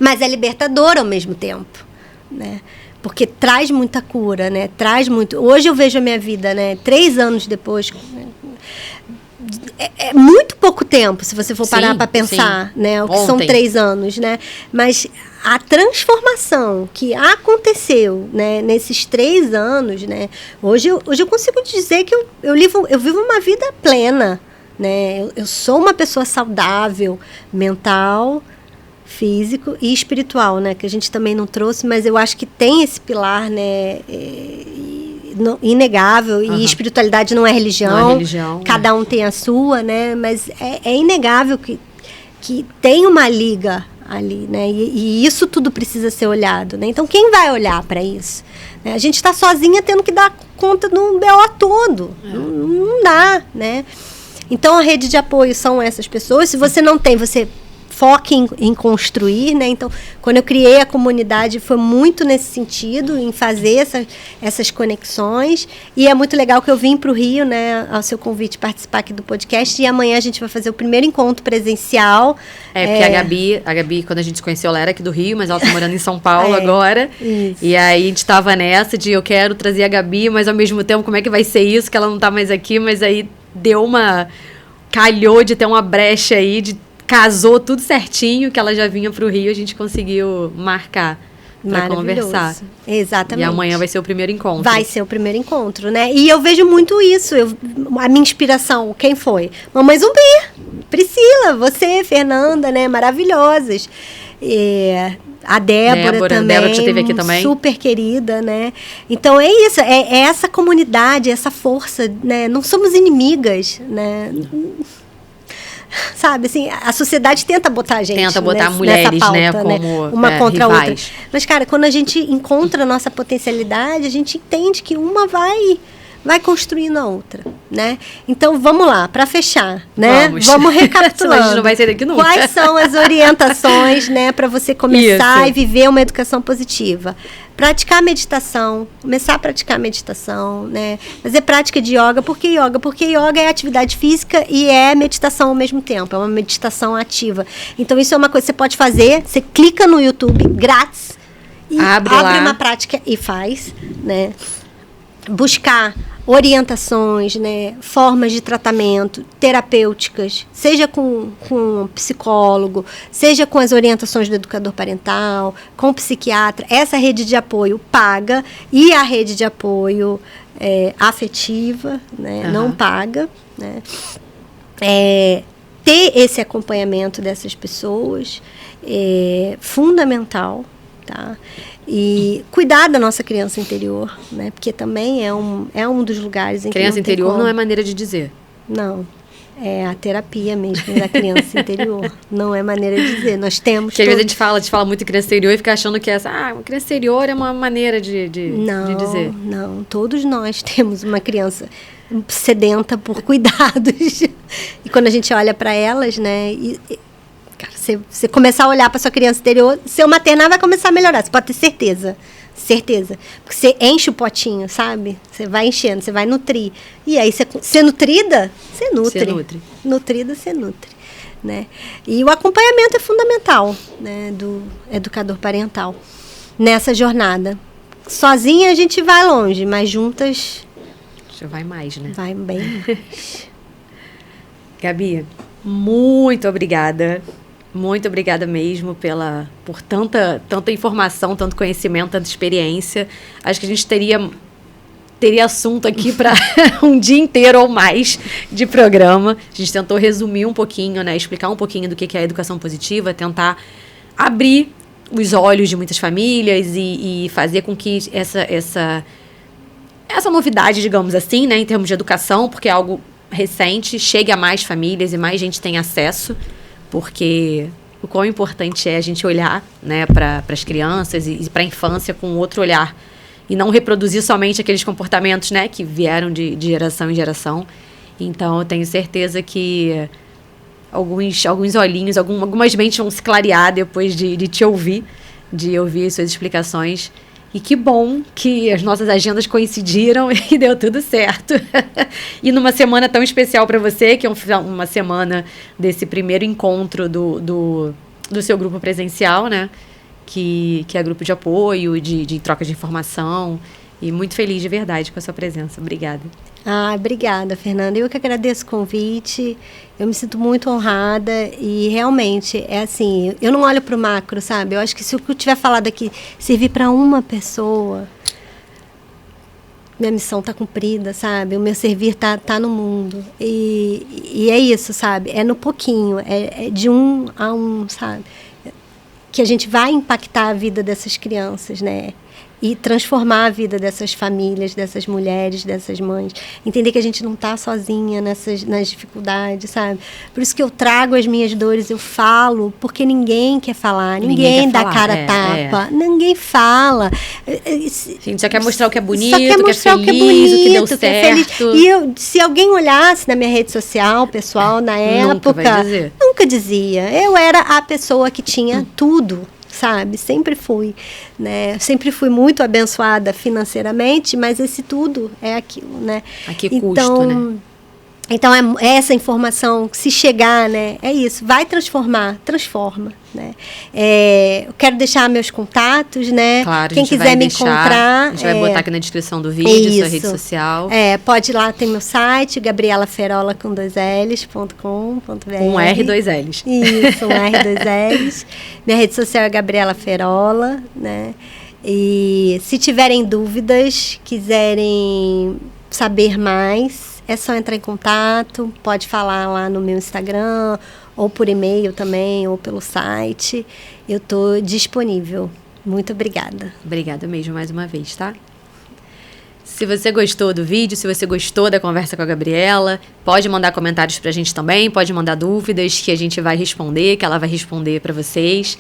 Mas é libertador ao mesmo tempo, né? Porque traz muita cura, né? Traz muito... Hoje eu vejo a minha vida, né? 3 anos depois... É muito pouco tempo, se você for parar para pensar, né? O que são 3 anos, né? Mas a transformação que aconteceu, né, nesses 3 anos, né? Hoje eu consigo dizer que eu vivo uma vida plena, né? Eu sou uma pessoa saudável, mental, físico e espiritual, né? Que a gente também não trouxe, mas eu acho que tem esse pilar, né? Inegável. E espiritualidade não é religião. Não é religião, cada um tem a sua, né? Mas é inegável que tem uma liga ali, né? E isso tudo precisa ser olhado, né? Então, quem vai olhar para isso? A gente está sozinha tendo que dar conta do BO todo. Não dá, né? Então, a rede de apoio são essas pessoas. Se você não tem, você foca em construir, né? Então, quando eu criei a comunidade, foi muito nesse sentido, em fazer essas conexões. E é muito legal que eu vim para o Rio, né? Ao seu convite, participar aqui do podcast. E amanhã a gente vai fazer o primeiro encontro presencial. Porque a Gabi, quando a gente se conheceu, ela era aqui do Rio, mas ela está morando em São Paulo agora. Isso. E aí a gente estava nessa de eu quero trazer a Gabi, mas ao mesmo tempo, como é que vai ser isso? Que ela não está mais aqui, mas aí calhou de ter uma brecha aí, casou tudo certinho, que ela já vinha para o Rio, a gente conseguiu marcar para conversar. Exatamente. E amanhã vai ser o primeiro encontro. Vai ser o primeiro encontro, né? E eu vejo muito isso. A minha inspiração, quem foi? Mamãe Zumbi, Priscila, você, Fernanda, né? Maravilhosas. A Débora também, Débora que já esteve aqui também. Super querida, né? Então é isso, é essa comunidade, essa força, né? Não somos inimigas, né? Sabe, assim, a sociedade tenta botar a gente mulheres, nessa pauta, né, como uma contra rivais. a outra. Mas, cara, quando a gente encontra a nossa potencialidade, a gente entende que uma vai construindo a outra, né? Então, vamos lá, para fechar, né? Vamos recapitulando. A gente não vai sair daqui nunca. Quais são as orientações, né, para você começar e viver uma educação positiva? Praticar meditação, começar a praticar meditação, né? Fazer prática de yoga. Por que yoga? Porque yoga é atividade física e é meditação ao mesmo tempo. É uma meditação ativa. Então, isso é uma coisa que você pode fazer. Você clica no YouTube, grátis, e abre uma prática e faz, né? Buscar orientações, né, formas de tratamento terapêuticas, seja com um psicólogo, seja com as orientações do educador parental, com o psiquiatra. Essa rede de apoio paga e a rede de apoio afetiva, né, não paga, né. Ter esse acompanhamento dessas pessoas é fundamental, tá? E cuidar da nossa criança interior, né? Porque também é um dos lugares em que criança interior não é maneira de dizer. Não, é a terapia mesmo da criança interior. Não é maneira de dizer. Nós temos. Porque às vezes a gente fala muito em criança interior e fica achando que uma criança interior é uma maneira de dizer. Não, todos nós temos uma criança sedenta por cuidados. E quando a gente olha para elas, né? Cara, você começar a olhar para sua criança interior, seu maternar vai começar a melhorar, você pode ter certeza. Certeza. Porque você enche o potinho, sabe? Você vai enchendo, você vai nutrir. E aí, você nutrida, você nutre. Nutrida, você nutre. Né? E o acompanhamento é fundamental, né, do educador parental. nessa jornada. Sozinha a gente vai longe, mas juntas... Já vai mais, né? Vai bem mais. Gabi, muito obrigada. Muito obrigada mesmo por tanta informação, tanto conhecimento, tanta experiência. Acho que a gente teria assunto aqui para um dia inteiro ou mais de programa. A gente tentou resumir um pouquinho, né, explicar um pouquinho do que é a educação positiva, tentar abrir os olhos de muitas famílias e fazer com que essa novidade, digamos assim, né, em termos de educação, porque é algo recente, chegue a mais famílias e mais gente tenha acesso, porque o quão importante é a gente olhar, né, para as crianças e para a infância com outro olhar e não reproduzir somente aqueles comportamentos, né, que vieram de geração em geração. Então, eu tenho certeza que alguns olhinhos, algumas mentes vão se clarear depois de te ouvir, de ouvir as suas explicações. E que bom que as nossas agendas coincidiram e deu tudo certo. E numa semana tão especial para você, que é uma semana desse primeiro encontro do seu grupo presencial, né? Que é grupo de apoio, de troca de informação. E muito feliz de verdade com a sua presença. Obrigada. Obrigada, Fernanda. Eu que agradeço o convite. Eu me sinto muito honrada e realmente é assim, eu não olho para o macro, sabe? Eu acho que se o que eu tiver falado aqui servir para uma pessoa, minha missão está cumprida, sabe? O meu servir tá no mundo. E é isso, sabe? É no pouquinho, é de um a um, sabe? Que a gente vai impactar a vida dessas crianças, né? E transformar a vida dessas famílias, dessas mulheres, dessas mães. Entender que a gente não está sozinha nas dificuldades, sabe? Por isso que eu trago as minhas dores, eu falo, porque ninguém quer falar, ninguém dá cara a tapa, ninguém fala. A gente só quer mostrar o que é bonito, que é feliz, o que deu certo. E se alguém olhasse na minha rede social, pessoal, na época, nunca dizia. Eu era a pessoa que tinha tudo. Sabe? Sempre fui, né? Sempre fui muito abençoada financeiramente, mas esse tudo é aquilo, né? A que custo, né? Então, é essa informação, se chegar, né? É isso, vai transforma, né? Eu quero deixar meus contatos, né? Claro, quem quiser me encontrar... A gente vai botar aqui na descrição do vídeo, sua rede social. Pode ir lá, tem meu site, gabrielaferola com 2Ls.com.br. Um R, 2 Ls. Isso, um R, 2 Ls. Minha rede social é Gabriela Ferola, né? E se tiverem dúvidas, quiserem saber mais... É só entrar em contato, pode falar lá no meu Instagram, ou por e-mail também, ou pelo site. Eu estou disponível. Muito obrigada. Obrigada mesmo mais uma vez, tá? Se você gostou do vídeo, se você gostou da conversa com a Gabriela, pode mandar comentários pra gente também, pode mandar dúvidas que a gente vai responder, que ela vai responder para vocês.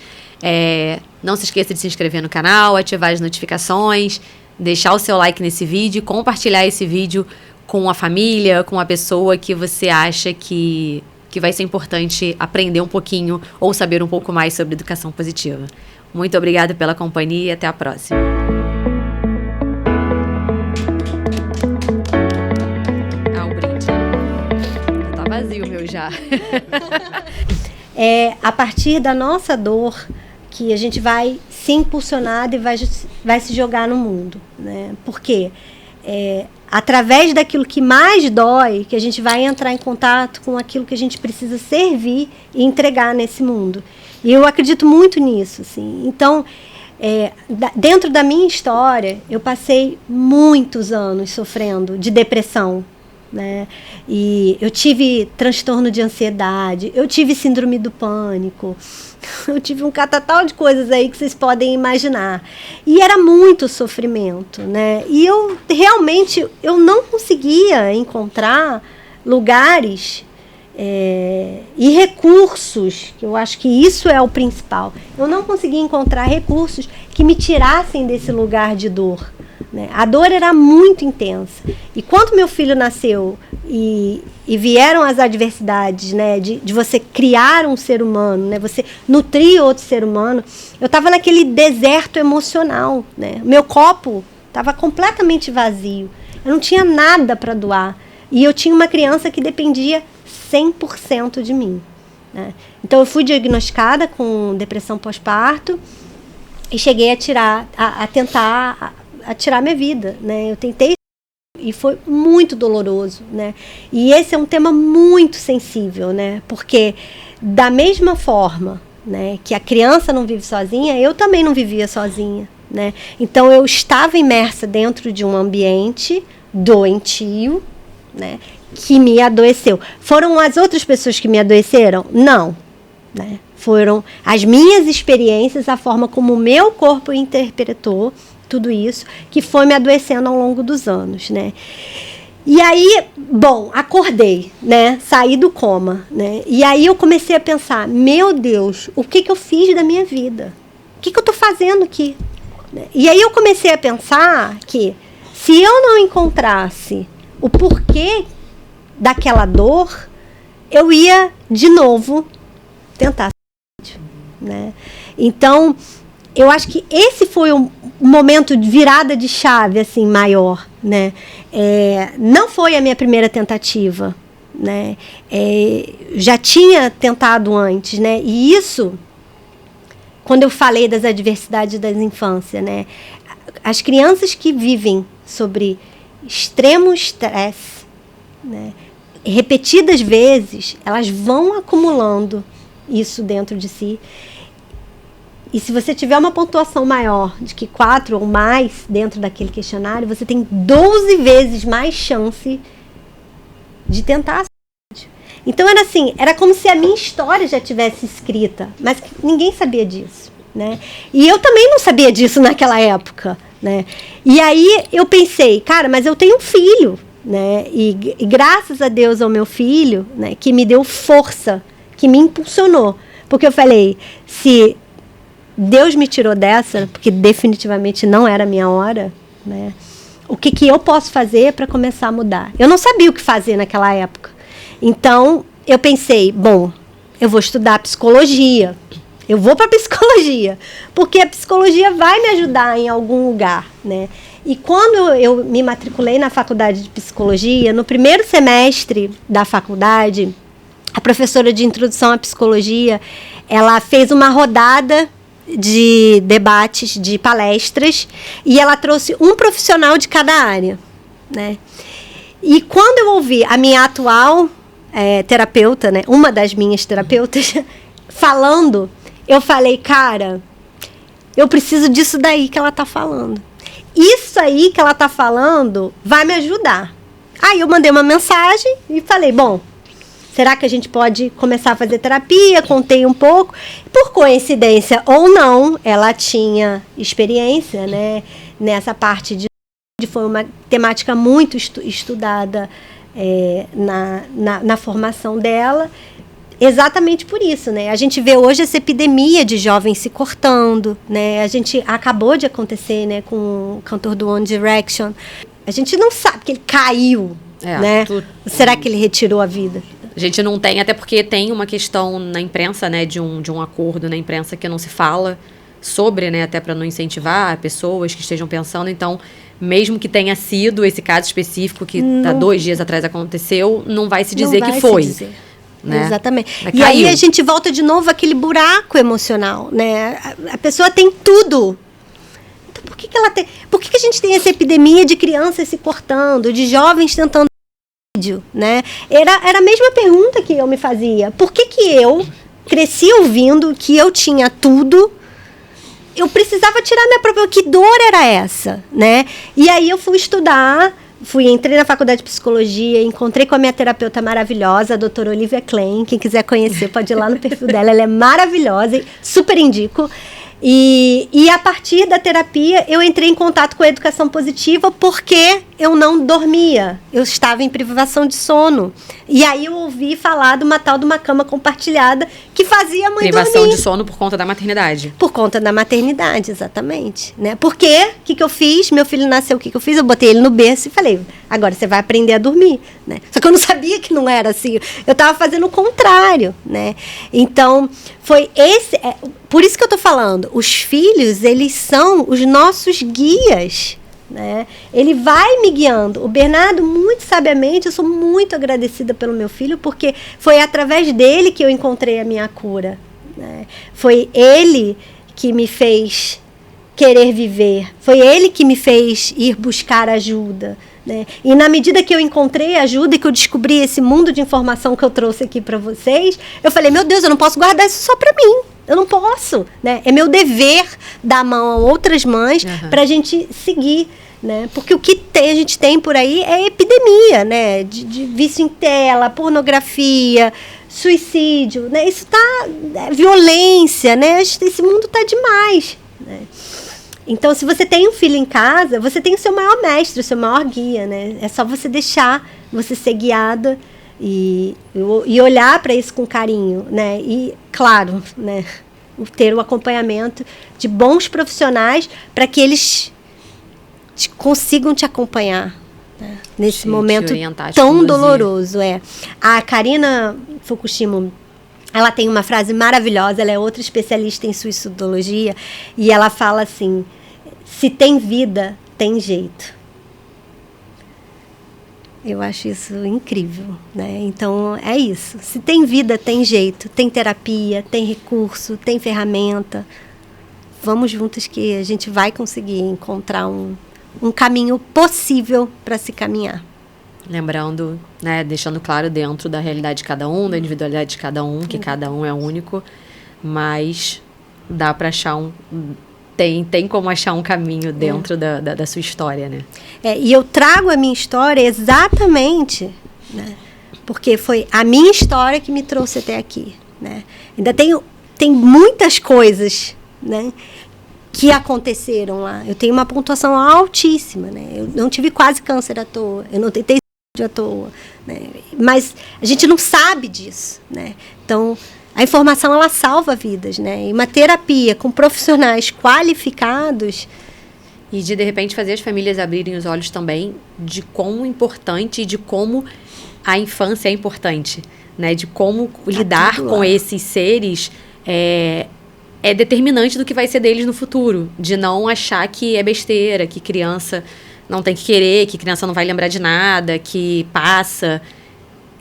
Não se esqueça de se inscrever no canal, ativar as notificações, deixar o seu like nesse vídeo, compartilhar esse vídeo com a família, com a pessoa que você acha que vai ser importante aprender um pouquinho ou saber um pouco mais sobre educação positiva. Muito obrigada pela companhia e até a próxima. O brinde. Tá vazio o meu já. A partir da nossa dor que a gente vai se impulsionar e vai se jogar no mundo, né? Por quê? Através daquilo que mais dói, que a gente vai entrar em contato com aquilo que a gente precisa servir e entregar nesse mundo. E eu acredito muito nisso, assim. Então, dentro da minha história, eu passei muitos anos sofrendo de depressão, né? E eu tive transtorno de ansiedade, eu tive síndrome do pânico, eu tive um catatal de coisas aí que vocês podem imaginar. E era muito sofrimento, né? E eu realmente não conseguia encontrar lugares e recursos, que eu acho que isso é o principal. Eu não conseguia encontrar recursos que me tirassem desse lugar de dor, né? A dor era muito intensa. E quando meu filho nasceu e vieram as adversidades, né, de você criar um ser humano, né, você nutrir outro ser humano, eu estava naquele deserto emocional, né? Meu copo estava completamente vazio. Eu não tinha nada para doar. E eu tinha uma criança que dependia 100% de mim, né? Então, eu fui diagnosticada com depressão pós-parto. e cheguei a tentar tirar minha vida, né? Eu tentei e foi muito doloroso, né? E esse é um tema muito sensível, né? Porque da mesma forma, né, que a criança não vive sozinha, eu também não vivia sozinha, né? Então eu estava imersa dentro de um ambiente doentio, né, que me adoeceu. Foram as outras pessoas que me adoeceram? Não, né? Foram as minhas experiências, a forma como o meu corpo interpretou tudo isso, que foi me adoecendo ao longo dos anos, né? E aí, bom, acordei, né? Saí do coma, né? E aí eu comecei a pensar, meu Deus, o que eu fiz da minha vida? O que eu tô fazendo aqui? E aí eu comecei a pensar que se eu não encontrasse o porquê daquela dor, eu ia de novo tentar, né? Então, eu acho que esse foi um momento de virada de chave, assim, maior, né? Não foi a minha primeira tentativa, né? Já tinha tentado antes, né? E isso, quando eu falei das adversidades da infância, né? As crianças que vivem sobre extremo estresse, né, repetidas vezes, elas vão acumulando isso dentro de si. E se você tiver uma pontuação maior de que 4 ou mais dentro daquele questionário, você tem 12 vezes mais chance de tentar. Então era assim, era como se a minha história já tivesse escrita, mas ninguém sabia disso, né? E eu também não sabia disso naquela época, né? E aí eu pensei, cara, mas eu tenho um filho, né? E graças a Deus ao meu filho, né, que me deu força, que me impulsionou. Porque eu falei, se Deus me tirou dessa, porque definitivamente não era a minha hora, né? O que eu posso fazer para começar a mudar? Eu não sabia o que fazer naquela época. Então, eu pensei, bom, eu vou estudar psicologia. Eu vou para psicologia, porque a psicologia vai me ajudar em algum lugar, né? E quando eu me matriculei na faculdade de psicologia, no primeiro semestre da faculdade, a professora de introdução à psicologia, ela fez uma rodada de debates, de palestras, e ela trouxe um profissional de cada área, né? E quando eu ouvi a minha atual terapeuta, né, uma das minhas terapeutas, falando, eu falei, cara, eu preciso disso daí que ela tá falando. Isso aí que ela tá falando vai me ajudar. Aí eu mandei uma mensagem e falei, bom, será que a gente pode começar a fazer terapia? Contei um pouco. Por coincidência ou não, ela tinha experiência, né, nessa parte de... Foi uma temática muito estudada na formação dela. Exatamente por isso, né? A gente vê hoje essa epidemia de jovens se cortando, né? A gente acabou de acontecer, né, com o cantor do One Direction. A gente não sabe que ele caiu, né? Será que ele retirou a vida? A gente não tem, até porque tem uma questão na imprensa, né, de um acordo na imprensa que não se fala sobre, né, até para não incentivar pessoas que estejam pensando. Então, mesmo que tenha sido esse caso específico que há 2 dias atrás aconteceu, não vai se dizer que foi. Né? Exatamente. E aí a gente volta de novo àquele buraco emocional, né? A pessoa tem tudo. Então por que ela tem? Por que a gente tem essa epidemia de crianças se cortando, de jovens tentando vídeo, né? Era a mesma pergunta que eu me fazia. Por que eu cresci ouvindo que eu tinha tudo? Eu precisava tirar minha própria... Que dor era essa, né? E aí eu fui estudar... Entrei na faculdade de psicologia, encontrei com a minha terapeuta maravilhosa, a doutora Olivia Klein. Quem quiser conhecer pode ir lá no perfil dela, ela é maravilhosa, super indico. E a partir da terapia eu entrei em contato com a educação positiva porque eu não dormia, eu estava em privação de sono. E aí eu ouvi falar de uma tal de uma cama compartilhada que fazia a mãe dormir. Privação de sono por conta da maternidade. Por conta da maternidade, exatamente. Né? Porque, o que eu fiz? Meu filho nasceu, o que eu fiz? Eu botei ele no berço e falei, agora você vai aprender a dormir. Né? Só que eu não sabia que não era assim. Eu estava fazendo o contrário. Né? Então, foi esse... por isso que eu estou falando, os filhos, eles são os nossos guias. Né? Ele vai me guiando. O Bernardo, muito sabiamente, eu sou muito agradecida pelo meu filho, porque foi através dele que eu encontrei a minha cura. Né? Foi ele que me fez querer viver. Foi ele que me fez ir buscar ajuda, né? E na medida que eu encontrei ajuda e que eu descobri esse mundo de informação que eu trouxe aqui para vocês, eu falei, meu Deus, eu não posso guardar isso só para mim. Eu não posso, né? É meu dever dar a mão a outras mães para a gente seguir, né? Porque o que a gente tem por aí é epidemia, né? De vício em tela, pornografia, suicídio, né? Isso tá... violência, né? Esse mundo tá demais, né? Então, se você tem um filho em casa, você tem o seu maior mestre, o seu maior guia, né? É só você deixar você ser guiada e olhar para isso com carinho, né? E, claro, né? Ter o acompanhamento de bons profissionais para que eles consigam te acompanhar, né? Nesse momento tão doloroso. A Karina Fukushima, ela tem uma frase maravilhosa, ela é outra especialista em suicidologia, e ela fala assim, se tem vida, tem jeito. Eu acho isso incrível, né? Então, é isso. Se tem vida, tem jeito. Tem terapia, tem recurso, tem ferramenta. Vamos juntos que a gente vai conseguir encontrar um caminho possível para se caminhar. Lembrando, né, deixando claro dentro da realidade de cada um, da individualidade de cada um, que cada um é único, mas dá para achar tem como achar um caminho dentro da sua história, né? E eu trago a minha história exatamente, né, porque foi a minha história que me trouxe até aqui, né? Ainda tem muitas coisas, né, que aconteceram lá. Eu tenho uma pontuação altíssima, né? Eu não tive quase câncer à toa, eu não tentei à toa, né? Mas a gente não sabe disso, né? Então, a informação, ela salva vidas, né? E uma terapia com profissionais qualificados... E de repente, fazer as famílias abrirem os olhos também de quão importante e de como a infância é importante, né? De como lidar com esses seres é determinante do que vai ser deles no futuro. De não achar que é besteira, que criança não tem que querer, que criança não vai lembrar de nada, que passa...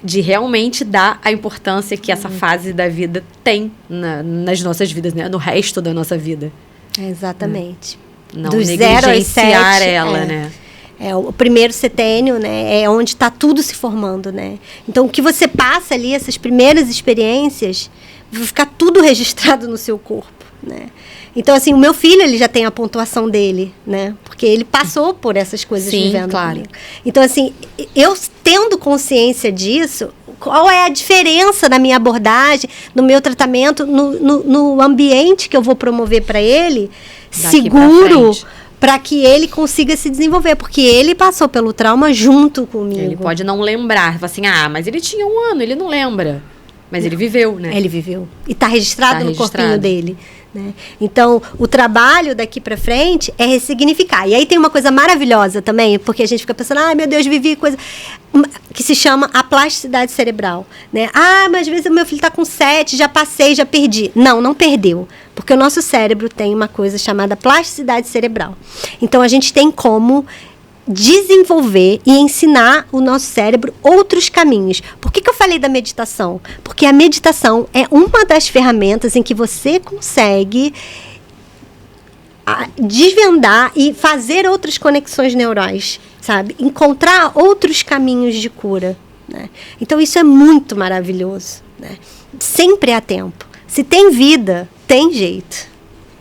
De realmente dar a importância que essa fase da vida tem nas nossas vidas, né? No resto da nossa vida. Exatamente. Não negligenciar ela, né? O primeiro setênio, né? É onde está tudo se formando, né? Então, o que você passa ali, essas primeiras experiências, vai ficar tudo registrado no seu corpo, né? Então, assim, o meu filho, ele já tem a pontuação dele, né? Porque ele passou por essas coisas. Sim, vivendo claro. comigo. Então, assim, eu tendo consciência disso, qual é a diferença na minha abordagem, no meu tratamento, no ambiente que eu vou promover para ele, daqui seguro, para que ele consiga se desenvolver, porque ele passou pelo trauma junto comigo. Ele pode não lembrar, assim, mas ele tinha 1 ano, ele não lembra. Mas ele viveu, né? Ele viveu. E está registrado no corpinho dele. Né? Então, o trabalho daqui para frente é ressignificar. E aí tem uma coisa maravilhosa também, porque a gente fica pensando, meu Deus, vivi coisa... que se chama a plasticidade cerebral. Né? Mas às vezes o meu filho está com 7, já passei, já perdi. Não perdeu. Porque o nosso cérebro tem uma coisa chamada plasticidade cerebral. Então, a gente tem como desenvolver e ensinar o nosso cérebro outros caminhos. Por que eu falei da meditação? Porque a meditação é uma das ferramentas em que você consegue desvendar e fazer outras conexões neurais, sabe? Encontrar outros caminhos de cura, né? Então, isso é muito maravilhoso, né? Sempre há tempo. Se tem vida, tem jeito.